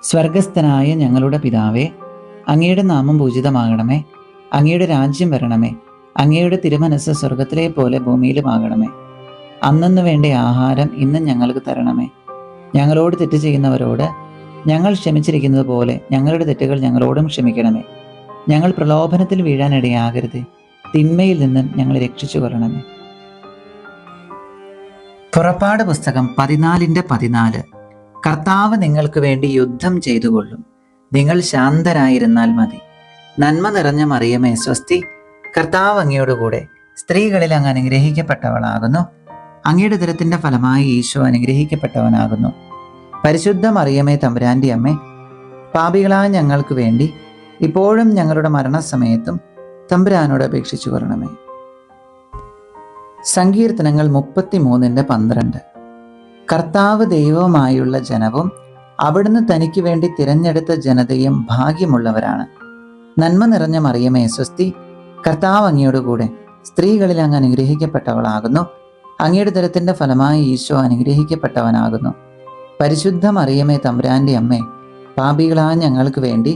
സ്വർഗസ്ഥനായ ഞങ്ങളുടെ പിതാവേ, അങ്ങയുടെ നാമം പൂജിതമാകണമേ. അങ്ങയുടെ രാജ്യം വരണമേ. അങ്ങയുടെ തിരുമനസ് സ്വർഗത്തിലെ പോലെ ഭൂമിയിലുമാകണമേ. അന്നന്ന് വേണ്ട ആഹാരം ഇന്നും ഞങ്ങൾക്ക് തരണമേ. ഞങ്ങളോട് തെറ്റ് ചെയ്യുന്നവരോട് ഞങ്ങൾ ക്ഷമിച്ചിരിക്കുന്നത് പോലെ ഞങ്ങളുടെ തെറ്റുകൾ ഞങ്ങളോടും ക്ഷമിക്കണമേ. ഞങ്ങൾ പ്രലോഭനത്തിൽ വീഴാനിടയാകരുത്, തിന്മയിൽ നിന്നും ഞങ്ങളെ രക്ഷിച്ചു കൊള്ളണമേ. പുറപ്പാട് പുസ്തകം 14:14. കർത്താവ് നിങ്ങൾക്ക് വേണ്ടി യുദ്ധം ചെയ്തുകൊള്ളും, നിങ്ങൾ ശാന്തരായിരുന്നാൽ മതി. നന്മ നിറഞ്ഞ മറിയമേ സ്വസ്തി, കർത്താവ് അങ്ങയോടുകൂടെ സ്ത്രീകളിൽ അങ്ങ് അനുഗ്രഹിക്കപ്പെട്ടവളാകുന്നു. അങ്ങയുടെ ഉദരത്തിൻ്റെ ഫലമായി ഈശോ അനുഗ്രഹിക്കപ്പെട്ടവനാകുന്നു. പരിശുദ്ധ മറിയമേ തമ്പുരാൻ്റെ അമ്മേ, പാപികളായ ഞങ്ങൾക്ക് വേണ്ടി ഇപ്പോഴും ഞങ്ങളുടെ മരണസമയത്തും തമ്പുരാനോട് അപേക്ഷിച്ചു കൊള്ളണമേ. സങ്കീർത്തനങ്ങൾ 33:12. കർത്താവ് ദൈവവുമായുള്ള ജനവും അവിടുന്ന് തനിക്ക് വേണ്ടി തിരഞ്ഞെടുത്ത ജനതയും ഭാഗ്യമുള്ളവരാണ്. നന്മ നിറഞ്ഞ മറിയമേ സ്വസ്തി, കർത്താവ് അങ്ങയോടുകൂടെ സ്ത്രീകളിൽ അങ്ങ് അനുഗ്രഹിക്കപ്പെട്ടവളാകുന്നു. അങ്ങയുടെ ഉദരത്തിൻ്റെ ഫലമായി ഈശോ അനുഗ്രഹിക്കപ്പെട്ടവനാകുന്നു. പരിശുദ്ധ മറിയമേ തമ്പുരാൻ്റെ അമ്മേ, പാപികളായ ഞങ്ങൾക്ക് വേണ്ടി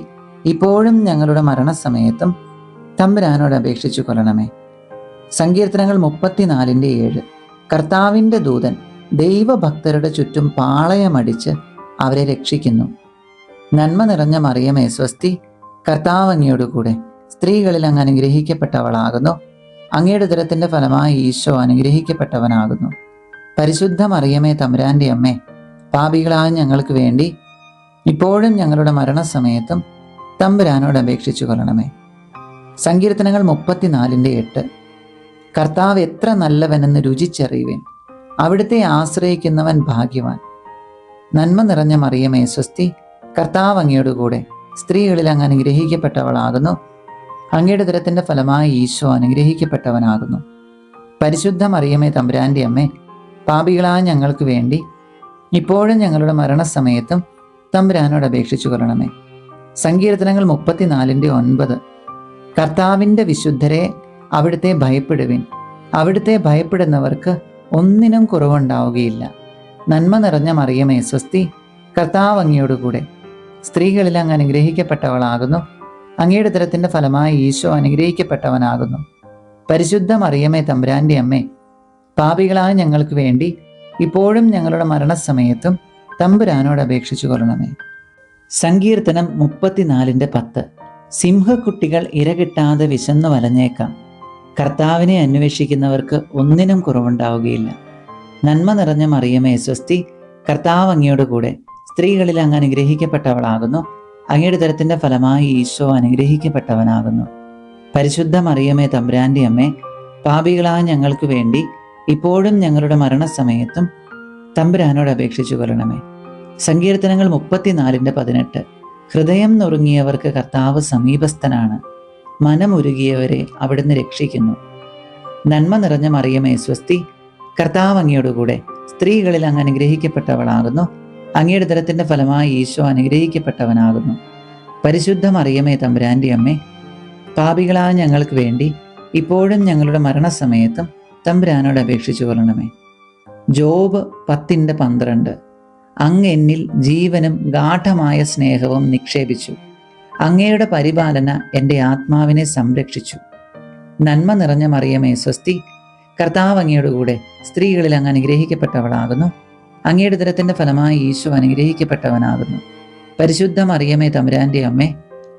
ഇപ്പോഴും ഞങ്ങളുടെ മരണസമയത്തും തമ്പുരാനോട് അപേക്ഷിച്ചു കൊള്ളണമേ. സങ്കീർത്തനങ്ങൾ 34:7. കർത്താവിൻ്റെ ദൂതൻ ദൈവഭക്തരുടെ ചുറ്റും പാളയമടിച്ച് അവരെ രക്ഷിക്കുന്നു. നന്മ നിറഞ്ഞ മറിയമേ സ്വസ്തി, കർത്താവ് അങ്ങയോടുകൂടെ സ്ത്രീകളിൽ അങ്ങ് അനുഗ്രഹിക്കപ്പെട്ടവളാകുന്നു. അങ്ങയുടെ ഉദരത്തിൻ്റെ ഫലമായി ഈശോ അനുഗ്രഹിക്കപ്പെട്ടവനാകുന്നു. പരിശുദ്ധ മറിയമേ തമ്പുരാൻ്റെ അമ്മേ, പാപികളായ ഞങ്ങൾക്ക് വേണ്ടി ഇപ്പോഴും ഞങ്ങളുടെ മരണസമയത്തും തമ്പുരാനോട് അപേക്ഷിച്ചു കൊള്ളണമേ. സങ്കീർത്തനങ്ങൾ 34:8. കർത്താവ് എത്ര നല്ലവനെന്ന് രുചിച്ചറിയുവേൻ, അവിടുത്തെ ആശ്രയിക്കുന്നവൻ ഭാഗ്യവാൻ. നന്മ നിറഞ്ഞ മറിയമേ സ്വസ്തി, കർത്താവ് അങ്ങയോടുകൂടെ സ്ത്രീകളിൽ അങ്ങ് അനുഗ്രഹിക്കപ്പെട്ടവളാകുന്നു. അങ്ങയുടെ ഉദരത്തിൻ്റെ ഫലമായി ഈശോ അനുഗ്രഹിക്കപ്പെട്ടവനാകുന്നു. പരിശുദ്ധ മറിയമേ തമ്പുരാൻ്റെ അമ്മേ, പാപികളായ ഞങ്ങൾക്ക് വേണ്ടി ഇപ്പോഴും ഞങ്ങളുടെ മരണസമയത്തും തമ്പുരാനോട് അപേക്ഷിച്ചു കൊള്ളണമേ. സങ്കീർത്തനങ്ങൾ 34:9. കർത്താവിൻ്റെ വിശുദ്ധരെ അവിടുത്തെ ഭയപ്പെടുവിൻ, അവിടുത്തെ ഭയപ്പെടുന്നവർക്ക് ഒന്നിനും കുറവുണ്ടാവുകയില്ല. നന്മ നിറഞ്ഞ മറിയമേ സ്വസ്തി, കർത്താവ് അങ്ങയോടുകൂടെ സ്ത്രീകളിൽ അങ്ങ് അനുഗ്രഹിക്കപ്പെട്ടവളാകുന്നു. അങ്ങയുടെ ഉദരത്തിൻ്റെ ഫലമായി ഈശോ അനുഗ്രഹിക്കപ്പെട്ടവനാകുന്നു. പരിശുദ്ധ മറിയമേ തമ്പുരാൻ്റെ അമ്മേ, പാപികളായ ഞങ്ങൾക്ക് വേണ്ടി ഇപ്പോഴും ഞങ്ങളുടെ മരണസമയത്തും തമ്പുരാനോട് അപേക്ഷിച്ചു കൊള്ളണമേ. സങ്കീർത്തനം 34:10. സിംഹക്കുട്ടികൾ ഇരകിട്ടാതെ വിശന്നു വലഞ്ഞേക്കാം. കർത്താവിനെ അന്വേഷിക്കുന്നവർക്ക് ഒന്നിനും കുറവുണ്ടാവുകയില്ല. നന്മ നിറഞ്ഞ മറിയമേ സ്വസ്തി, കർത്താവ് അങ്ങയോട് കൂടെ. സ്ത്രീകളിൽ അങ്ങ് അനുഗ്രഹിക്കപ്പെട്ടവളാകുന്നു. അങ്ങയുടെ ഉദരത്തിന്റെ ഫലമായി ഈശോ അനുഗ്രഹിക്കപ്പെട്ടവനാകുന്നു. പരിശുദ്ധ മറിയമേ തമ്പുരാന്റെ അമ്മേ, പാപികളായ ഞങ്ങൾക്ക് വേണ്ടി ഇപ്പോഴും ഞങ്ങളുടെ മരണസമയത്തും തമ്പുരാനോട് അപേക്ഷിച്ചു കൊള്ളണമേ. സങ്കീർത്തനങ്ങൾ 34:18. ഹൃദയം നുറുങ്ങിയവർക്ക് കർത്താവ് സമീപസ്ഥനാണ്. മനമുരുകിയവരെ അവിടുന്ന് രക്ഷിക്കുന്നു. നന്മ നിറഞ്ഞ മറിയമേ സ്വസ്തി, കർത്താവ് അങ്ങയോടുകൂടെ. സ്ത്രീകളിൽ അങ്ങ് അനുഗ്രഹിക്കപ്പെട്ടവളാകുന്നു. അങ്ങയുടെ ഉദരത്തിന്റെ ഫലമായി ഈശോ അനുഗ്രഹിക്കപ്പെട്ടവനാകുന്നു. പരിശുദ്ധ മറിയമേ തമ്പുരാന്റെ അമ്മേ, പാപികളായ ഞങ്ങൾക്ക് വേണ്ടി ഇപ്പോഴും ഞങ്ങളുടെ മരണസമയത്തും തമ്പുരാനോട് അപേക്ഷിച്ചു കൊള്ളണമേ. ജോബ് 10:12. അങ്ങ് എന്നിൽ ജീവനും ഗാഠമായ സ്നേഹവും നിക്ഷേപിച്ചു. അങ്ങയുടെ പരിപാലന എൻ്റെ ആത്മാവിനെ സംരക്ഷിച്ചു. നന്മ നിറഞ്ഞ മറിയമേ സ്വസ്തി, കർത്താവ് അങ്ങയോടുകൂടെ. സ്ത്രീകളിൽ അങ്ങ് അനുഗ്രഹിക്കപ്പെട്ടവളാകുന്നു. അങ്ങയുടെ ഉദരത്തിന്റെ ഫലമായി ഈശോ അനുഗ്രഹിക്കപ്പെട്ടവനാകുന്നു. പരിശുദ്ധ മറിയമേ തമ്പുരാന്റെ അമ്മേ,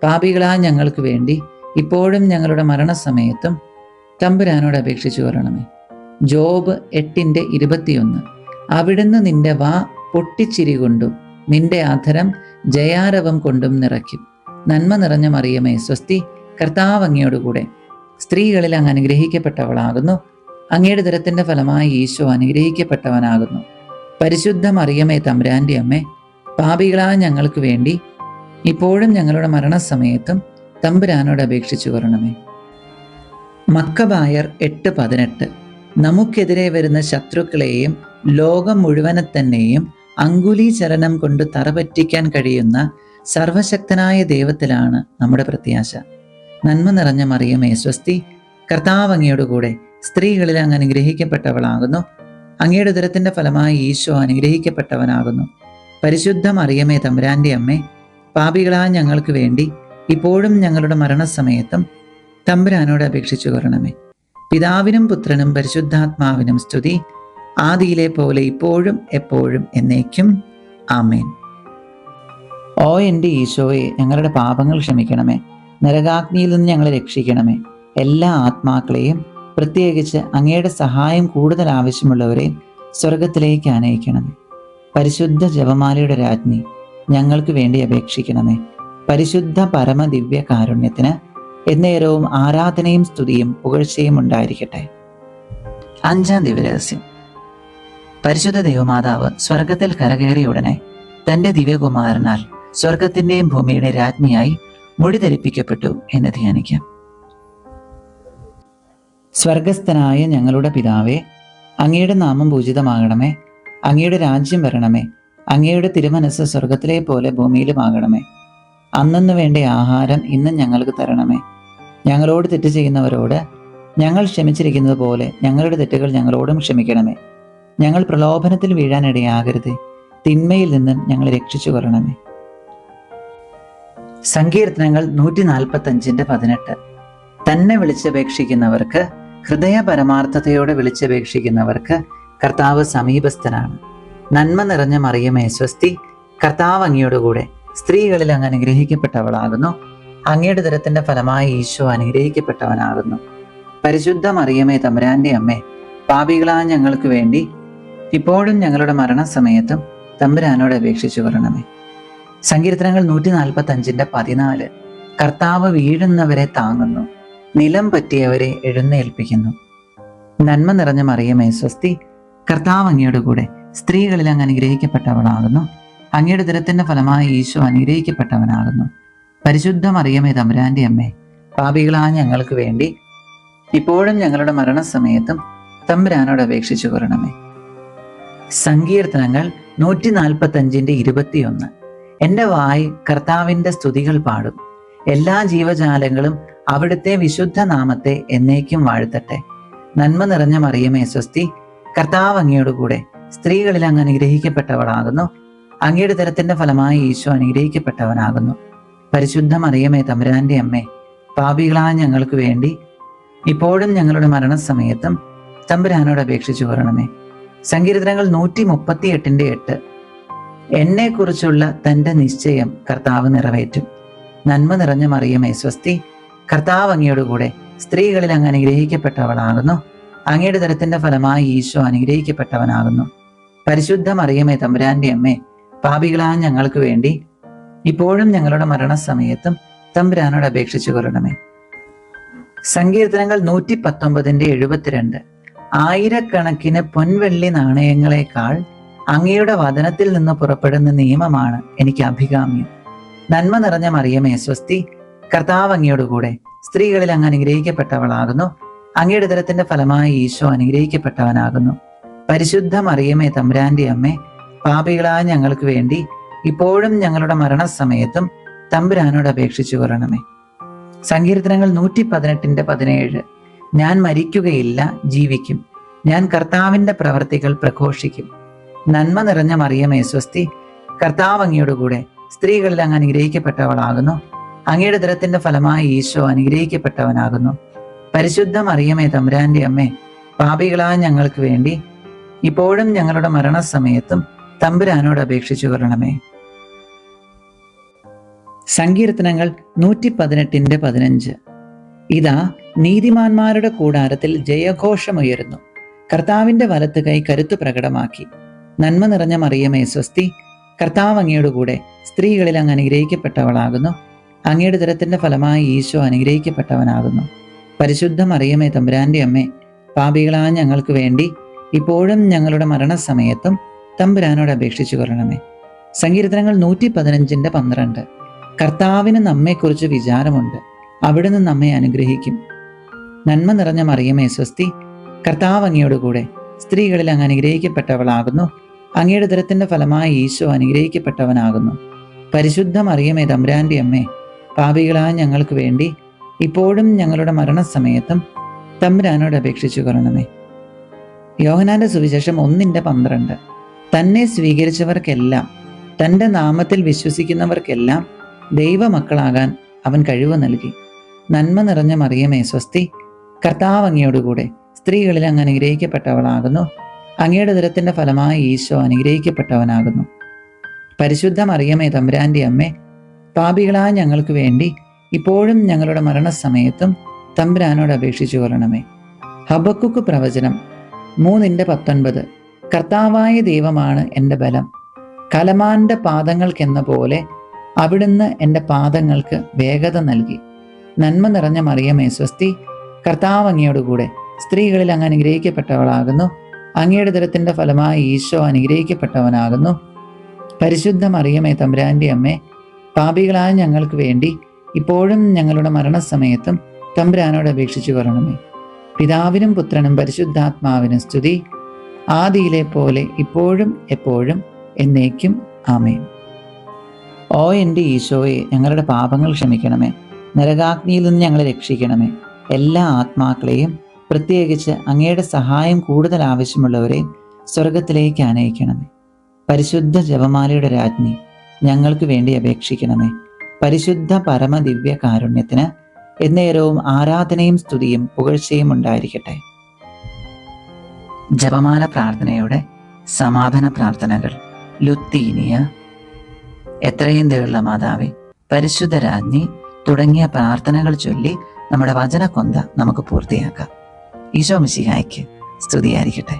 പാപികളായ ഞങ്ങൾക്ക് വേണ്ടി ഇപ്പോഴും ഞങ്ങളുടെ മരണസമയത്തും തമ്പുരാനോട് അപേക്ഷിച്ചു കൊള്ളണമേ. ജോബ് 8:21. അവിടുന്ന് നിന്റെ വാ പൊട്ടിച്ചിരി കൊണ്ടും നിന്റെ അധരം ജയാരവം കൊണ്ടും നിറയ്ക്കും. നന്മ നിറഞ്ഞ മറിയമേ സ്വസ്തി, കർത്താവ് അങ്ങയോടുകൂടെ. സ്ത്രീകളിൽ അങ്ങ് അനുഗ്രഹിക്കപ്പെട്ടവളാകുന്നു. അങ്ങയുടെ ഉദരത്തിന്റെ ഫലമായി ഈശോ അനുഗ്രഹിക്കപ്പെട്ടവനാകുന്നു. പരിശുദ്ധ മറിയമേ തമ്പുരാന്റെ അമ്മേ, പാപികളായ ഞങ്ങൾക്ക് വേണ്ടി ഇപ്പോഴും ഞങ്ങളുടെ മരണസമയത്തും തമ്പുരാനോട് അപേക്ഷിച്ചു കൊള്ളണമേ. മക്കബായർ 8:18. നമുക്കെതിരെ വരുന്ന ശത്രുക്കളെയും ലോകം മുഴുവനെ തന്നെയും അങ്കുലീചലനം കൊണ്ട് തറപറ്റിക്കാൻ കഴിയുന്ന സർവശക്തനായ ദൈവത്തിലാണ് നമ്മുടെ പ്രത്യാശ. നന്മ നിറഞ്ഞ മറിയമേ സ്വസ്തി, കർത്താവ് അങ്ങയോടുകൂടെ. സ്ത്രീകളിൽ അങ്ങ് അനുഗ്രഹിക്കപ്പെട്ടവളാകുന്നു. അങ്ങയുടെ ഉദരത്തിന്റെ ഫലമായി ഈശോ അനുഗ്രഹിക്കപ്പെട്ടവനാകുന്നു. പരിശുദ്ധ മറിയമേ തമ്പുരാന്റെ അമ്മേ, പാപികളായ ഞങ്ങൾക്ക് വേണ്ടി ഇപ്പോഴും ഞങ്ങളുടെ മരണസമയത്തും തമ്പുരാനോട് അപേക്ഷിച്ചു കൊള്ളണമേ. പിതാവിനും പുത്രനും പരിശുദ്ധാത്മാവിനും സ്തുതി, ആദിയിലെ പോലെ ഇപ്പോഴും എപ്പോഴും എന്നേക്കും. ആമേൻ. ഓ എൻ്റെ ഈശോയെ, ഞങ്ങളുടെ പാപങ്ങൾ ക്ഷമിക്കണമേ. നരകാഗ്നിയിൽ നിന്ന് ഞങ്ങളെ രക്ഷിക്കണമേ. എല്ലാ ആത്മാക്കളെയും, പ്രത്യേകിച്ച് അങ്ങയുടെ സഹായം കൂടുതൽ ആവശ്യമുള്ളവരെയും സ്വർഗത്തിലേക്ക് ആനയിക്കണമേ. പരിശുദ്ധ ജപമാലയുടെ രാജ്ഞി, ഞങ്ങൾക്ക് വേണ്ടി അപേക്ഷിക്കണമേ. പരിശുദ്ധ പരമദിവ്യ കാരുണ്യത്തിന് എന്നേരവും ആരാധനയും സ്തുതിയും പുകഴ്ചയും ഉണ്ടായിരിക്കട്ടെ. 5-ാം ദിവ്യരഹസ്യം. പരിശുദ്ധ ദൈവമാതാവ് സ്വർഗത്തിൽ കരകയറിയ ഉടനെ തന്റെ ദിവ്യകുമാരനാൽ സ്വർഗത്തിന്റെയും ഭൂമിയുടെ രാജ്ഞിയായി മുടി ധരിപ്പിക്കപ്പെട്ടു എന്ന് ധ്യാനിക്കാം. സ്വർഗസ്ഥനായ ഞങ്ങളുടെ പിതാവേ, അങ്ങയുടെ നാമം പൂജിതമാകണമേ. അങ്ങയുടെ രാജ്യം വരണമേ. അങ്ങയുടെ തിരുമനസ് സ്വർഗത്തിലെ പോലെ ഭൂമിയിലുമാകണമേ. അന്നന്ന് വേണ്ട ആഹാരം ഇന്ന് ഞങ്ങൾക്ക് തരണമേ. ഞങ്ങളോട് തെറ്റ് ചെയ്യുന്നവരോട് ഞങ്ങൾ ക്ഷമിച്ചിരിക്കുന്നത് പോലെ ഞങ്ങളുടെ തെറ്റുകൾ ഞങ്ങളോടും ക്ഷമിക്കണമേ. ഞങ്ങൾ പ്രലോഭനത്തിൽ വീഴാനിടയാകരുത്. തിന്മയിൽ നിന്നും ഞങ്ങളെ രക്ഷിച്ചു കൊള്ളണമേ. സങ്കീർത്തനങ്ങൾ 145:18. തന്നെ വിളിച്ചപേക്ഷിക്കുന്നവർക്ക്, ഹൃദയ പരമാർത്ഥതയോടെ വിളിച്ചപേക്ഷിക്കുന്നവർക്ക് കർത്താവ് സമീപസ്ഥനാണ്. നന്മ നിറഞ്ഞ മറിയമേ സ്വസ്തി, കർത്താവ് അങ്ങയോടുകൂടെ. സ്ത്രീകളിൽ അങ്ങ് അനുഗ്രഹിക്കപ്പെട്ടവളാകുന്നു. അങ്ങയുടെ ഉദരത്തിന്റെ ഫലമായി ഈശോ അനുഗ്രഹിക്കപ്പെട്ടവനാകുന്നു. പരിശുദ്ധ മറിയമേ തമ്പുരാന്റെ അമ്മേ, പാപികളായ ഞങ്ങൾക്ക് വേണ്ടി ഇപ്പോഴും ഞങ്ങളുടെ മരണസമയത്തും തമ്പുരാനോട് അപേക്ഷിച്ചു കൊള്ളണമേ. സങ്കീർത്തനങ്ങൾ 145:14. കർത്താവ് വീഴുന്നവരെ താങ്ങുന്നു, നിലം പറ്റിയവരെ എഴുന്നേൽപ്പിക്കുന്നു. നന്മ നിറഞ്ഞ മറിയമേ സ്വസ്തി, കർത്താവ് അങ്ങയോടുകൂടെ. സ്ത്രീകളിൽ അങ്ങ് അനുഗ്രഹിക്കപ്പെട്ടവളാകുന്നു. അങ്ങയുടെ ഉദരത്തിന്റെ ഫലമായി ഈശോ അനുഗ്രഹിക്കപ്പെട്ടവനാകുന്നു. പരിശുദ്ധ മറിയമേ തമ്പുരാന്റെ അമ്മേ, പാപികളായ ഞങ്ങൾക്ക് വേണ്ടി ഇപ്പോഴും ഞങ്ങളുടെ മരണസമയത്തും തമ്പുരാനോട് അപേക്ഷിച്ചു കൊള്ളണമേ. സങ്കീർത്തനങ്ങൾ 145:21. എൻ്റെ വായ് കർത്താവിൻ്റെ സ്തുതികൾ പാടും. എല്ലാ ജീവജാലങ്ങളും അവിടുത്തെ വിശുദ്ധ നാമത്തെ എന്നേക്കും വാഴ്ത്തട്ടെ. നന്മ നിറഞ്ഞ മറിയമേ സ്വസ്തി, കർത്താവ് അങ്ങയോടുകൂടെ. സ്ത്രീകളിൽ അങ്ങ് അനുഗ്രഹിക്കപ്പെട്ടവളാകുന്നു. അങ്ങയുടെ ഉദരത്തിന്റെ ഫലമായി ഈശോ അനുഗ്രഹിക്കപ്പെട്ടവനാകുന്നു. പരിശുദ്ധ മറിയമേ തമ്പുരാന്റെ അമ്മേ, പാപികളായ ഞങ്ങൾക്ക് വേണ്ടി ഇപ്പോഴും ഞങ്ങളുടെ എന്നെക്കുറിച്ചുള്ള തൻ്റെ നിശ്ചയം കർത്താവ് നിറവേറ്റും. നന്മ നിറഞ്ഞ മറിയമേ സ്വസ്തി, കർത്താവ് അങ്ങയുടെ കൂടെ, സ്ത്രീകളിൽ അങ്ങ് അനുഗ്രഹിക്കപ്പെട്ടവളാകുന്നു. അങ്ങയുടെ ദരത്തിന്റെ ഫലമായി ഈശോ അനുഗ്രഹിക്കപ്പെട്ടവനാകുന്നു. പരിശുദ്ധ മറിയമേ തമ്പുരാന്റെ അമ്മേ, പാപികളായ ഞങ്ങൾക്ക് വേണ്ടി ഇപ്പോഴും ഞങ്ങളുടെ മരണസമയത്തും തമ്പുരാനോട് അപേക്ഷിച്ചു കൊള്ളണമേ. സങ്കീർത്തനങ്ങൾ 119:72. ആയിരക്കണക്കിന് പൊൻവെള്ളി നാണയങ്ങളെക്കാൾ അങ്ങയുടെ വചനത്തിൽ നിന്ന് പുറപ്പെടുന്ന നിയമമാണ് എനിക്ക് അഭികാമ്യം. നന്മ നിറഞ്ഞ മറിയമേ സ്വസ്തി, കർത്താവ് അങ്ങയുടെ കൂടെ, സ്ത്രീകളിൽ അങ്ങ് അനുഗ്രഹിക്കപ്പെട്ടവളാകുന്നു. അങ്ങയുടെ ദരത്തിന്റെ ഫലമായി ഈശോ അനുഗ്രഹിക്കപ്പെട്ടവനാകുന്നു. പരിശുദ്ധ മറിയമേ തമ്പുരാന്റെ അമ്മേ, പാപികളായ ഞങ്ങൾക്ക് വേണ്ടി ഇപ്പോഴും ഞങ്ങളുടെ മരണസമയത്തും തമ്പുരാനോട് അപേക്ഷിച്ചു കൊള്ളണമേ. സങ്കീർത്തനങ്ങൾ 118:17. ഞാൻ മരിക്കുകയില്ല, ജീവിക്കും. ഞാൻ കർത്താവിന്റെ പ്രവർത്തികൾ പ്രഘോഷിക്കും. നന്മ നിറഞ്ഞ മറിയമേ സ്വസ്തി, കർത്താവ് അങ്ങയുടെ കൂടെ, സ്ത്രീകളിൽ അങ്ങ് അനുഗ്രഹിക്കപ്പെട്ടവളാകുന്നു. അങ്ങയുടെ ദരത്തിന്റെ ഫലമായി ഈശോ അനുഗ്രഹിക്കപ്പെട്ടവനാകുന്നു. പരിശുദ്ധ മറിയമേ തമ്പുരാന്റെ അമ്മേ, പാപികളായ ഞങ്ങൾക്ക് വേണ്ടി ഇപ്പോഴും ഞങ്ങളുടെ മരണസമയത്തും തമ്പുരാനോട് അപേക്ഷിച്ചു കൊള്ളണമേ. സങ്കീർത്തനങ്ങൾ 118:15. ഇതാ, നീതിമാന്മാരുടെ കൂടാരത്തിൽ ജയഘോഷമുയരുന്നു. കർത്താവിന്റെ വലത്ത് കൈ കരുത്തു പ്രകടമാക്കി. നന്മ നിറഞ്ഞ മറിയമേ സ്വസ്തി, കർത്താവ് അങ്ങയുടെ കൂടെ, സ്ത്രീകളിൽ അങ്ങ് അനുഗ്രഹിക്കപ്പെട്ടവളാകുന്നു. അങ്ങയുടെ ദരത്തിന്റെ ഫലമായി ഈശോ അനുഗ്രഹിക്കപ്പെട്ടവനാകുന്നു. പരിശുദ്ധ മറിയമേ തമ്പുരാന്റെ അമ്മേ, പാപികളായ ഞങ്ങൾക്ക് വേണ്ടി ഇപ്പോഴും ഞങ്ങളുടെ മരണസമയത്തും തമ്പുരാനോട് അപേക്ഷിച്ചു കൊള്ളണമേ. സങ്കീർത്തനങ്ങൾ 115:12. കർത്താവിന് നമ്മെക്കുറിച്ച് വിചാരമുണ്ട്, അവിടുന്ന് നമ്മെ അനുഗ്രഹിക്കും. നന്മ നിറഞ്ഞ മറിയമേ സ്വസ്തി, കർത്താവ് അങ്ങയുടെ കൂടെ, സ്ത്രീകളിൽ അങ്ങ് അനുഗ്രഹിക്കപ്പെട്ടവളാകുന്നു. അങ്ങയുടെ ദരത്തിന്റെ ഫലമായി ഈശോ അനുഗ്രഹിക്കപ്പെട്ടവനാകുന്നു. പരിശുദ്ധ മറിയമേ തമ്പുരാന്റെ അമ്മേ, പാപികളായ ഞങ്ങൾക്ക് വേണ്ടി ഇപ്പോഴും ഞങ്ങളുടെ മരണസമയത്തും തമ്പുരാനോട് അപേക്ഷിച്ചു കൊള്ളണമേ. യോഹന്നാന്റെ സുവിശേഷം 1:12. തന്നെ സ്വീകരിച്ചവർക്കെല്ലാം, തൻ്റെ നാമത്തിൽ വിശ്വസിക്കുന്നവർക്കെല്ലാം ദൈവമക്കളാകാൻ അവൻ കഴിവ് നൽകി. നന്മ നിറഞ്ഞ മറിയമേ സ്വസ്തി, കർത്താവ് അങ്ങയുടെ കൂടെ, സ്ത്രീകളിൽ അങ്ങ് അനുഗ്രഹിക്കപ്പെട്ടവളാകുന്നു. അങ്ങയുടെ ദരത്തിന്റെ ഫലമായി ഈശോ അനുഗ്രഹിക്കപ്പെട്ടവനാകുന്നു. പരിശുദ്ധ മറിയമേ തമ്പുരാന്റെ അമ്മേ, പാപികളായ ഞങ്ങൾക്ക് വേണ്ടി ഇപ്പോഴും ഞങ്ങളുടെ മരണസമയത്തും തമ്പുരാനോട് അപേക്ഷിച്ചു കൊള്ളണമേ. ഹബക്കുക്ക് പ്രവചനം 3:19. കർത്താവായ ദൈവമാണ് എൻ്റെ ബലം, കലമാന്റെ പാദങ്ങൾക്കെന്ന പോലെ അവിടുന്ന് എൻ്റെ പാദങ്ങൾക്ക് വേഗത നൽകി. നന്മ നിറഞ്ഞ മറിയമേ സ്വസ്തി, കർത്താവ് അങ്ങയുടെ കൂടെ, സ്ത്രീകളിൽ അങ്ങ് അനുഗ്രഹിക്കപ്പെട്ടവളാകുന്നു. അങ്ങയുടെ ദരത്തിന്റെ ഫലമായി ഈശോ അനുഗ്രഹിക്കപ്പെട്ടവനാകുന്നു. പരിശുദ്ധ മറിയമേ തമ്പുരാന്റെ അമ്മേ, പാപികളായ ഞങ്ങൾക്ക് വേണ്ടി ഇപ്പോഴും ഞങ്ങളുടെ മരണസമയത്തും തമ്പുരാനോട് അപേക്ഷിച്ചു കൊള്ളണമേ. പിതാവിനും പുത്രനും പരിശുദ്ധാത്മാവിനും സ്തുതി, ആദിയിലെ പോലെ ഇപ്പോഴും എപ്പോഴും എന്നേക്കും ആമേൻ. ഓ എൻ്റെ ഈശോയെ, ഞങ്ങളുടെ പാപങ്ങൾ ക്ഷമിക്കണമേ. നരകാഗ്നിയിൽ നിന്ന് ഞങ്ങളെ രക്ഷിക്കണമേ. എല്ലാ ആത്മാക്കളെയും, പ്രത്യേകിച്ച് അങ്ങയുടെ സഹായം കൂടുതൽ ആവശ്യമുള്ളവരെയും സ്വർഗത്തിലേക്ക് ആനയിക്കണമേ. പരിശുദ്ധ ജപമാലയുടെ രാജ്ഞി, ഞങ്ങൾക്ക് വേണ്ടി അപേക്ഷിക്കണമേ. പരിശുദ്ധ പരമദിവ്യ കാരുണ്യത്തിന് എന്നേരവും ആരാധനയും സ്തുതിയും പുകഴ്ചയും ഉണ്ടായിരിക്കട്ടെ. ജപമാല പ്രാർത്ഥനയുടെ സമാപന പ്രാർത്ഥനകൾ. ലുത്തീനിയ, എത്രയും ദയുള്ള മാതാവേ, പരിശുദ്ധ രാജ്ഞി തുടങ്ങിയ പ്രാർത്ഥനകൾ ചൊല്ലി നമ്മുടെ വചനക്കൊന്ത നമുക്ക് പൂർത്തിയാക്കാം. ഈശോ മിശിഹായ്ക്ക് സ്തുതിയായിരിക്കട്ടെ.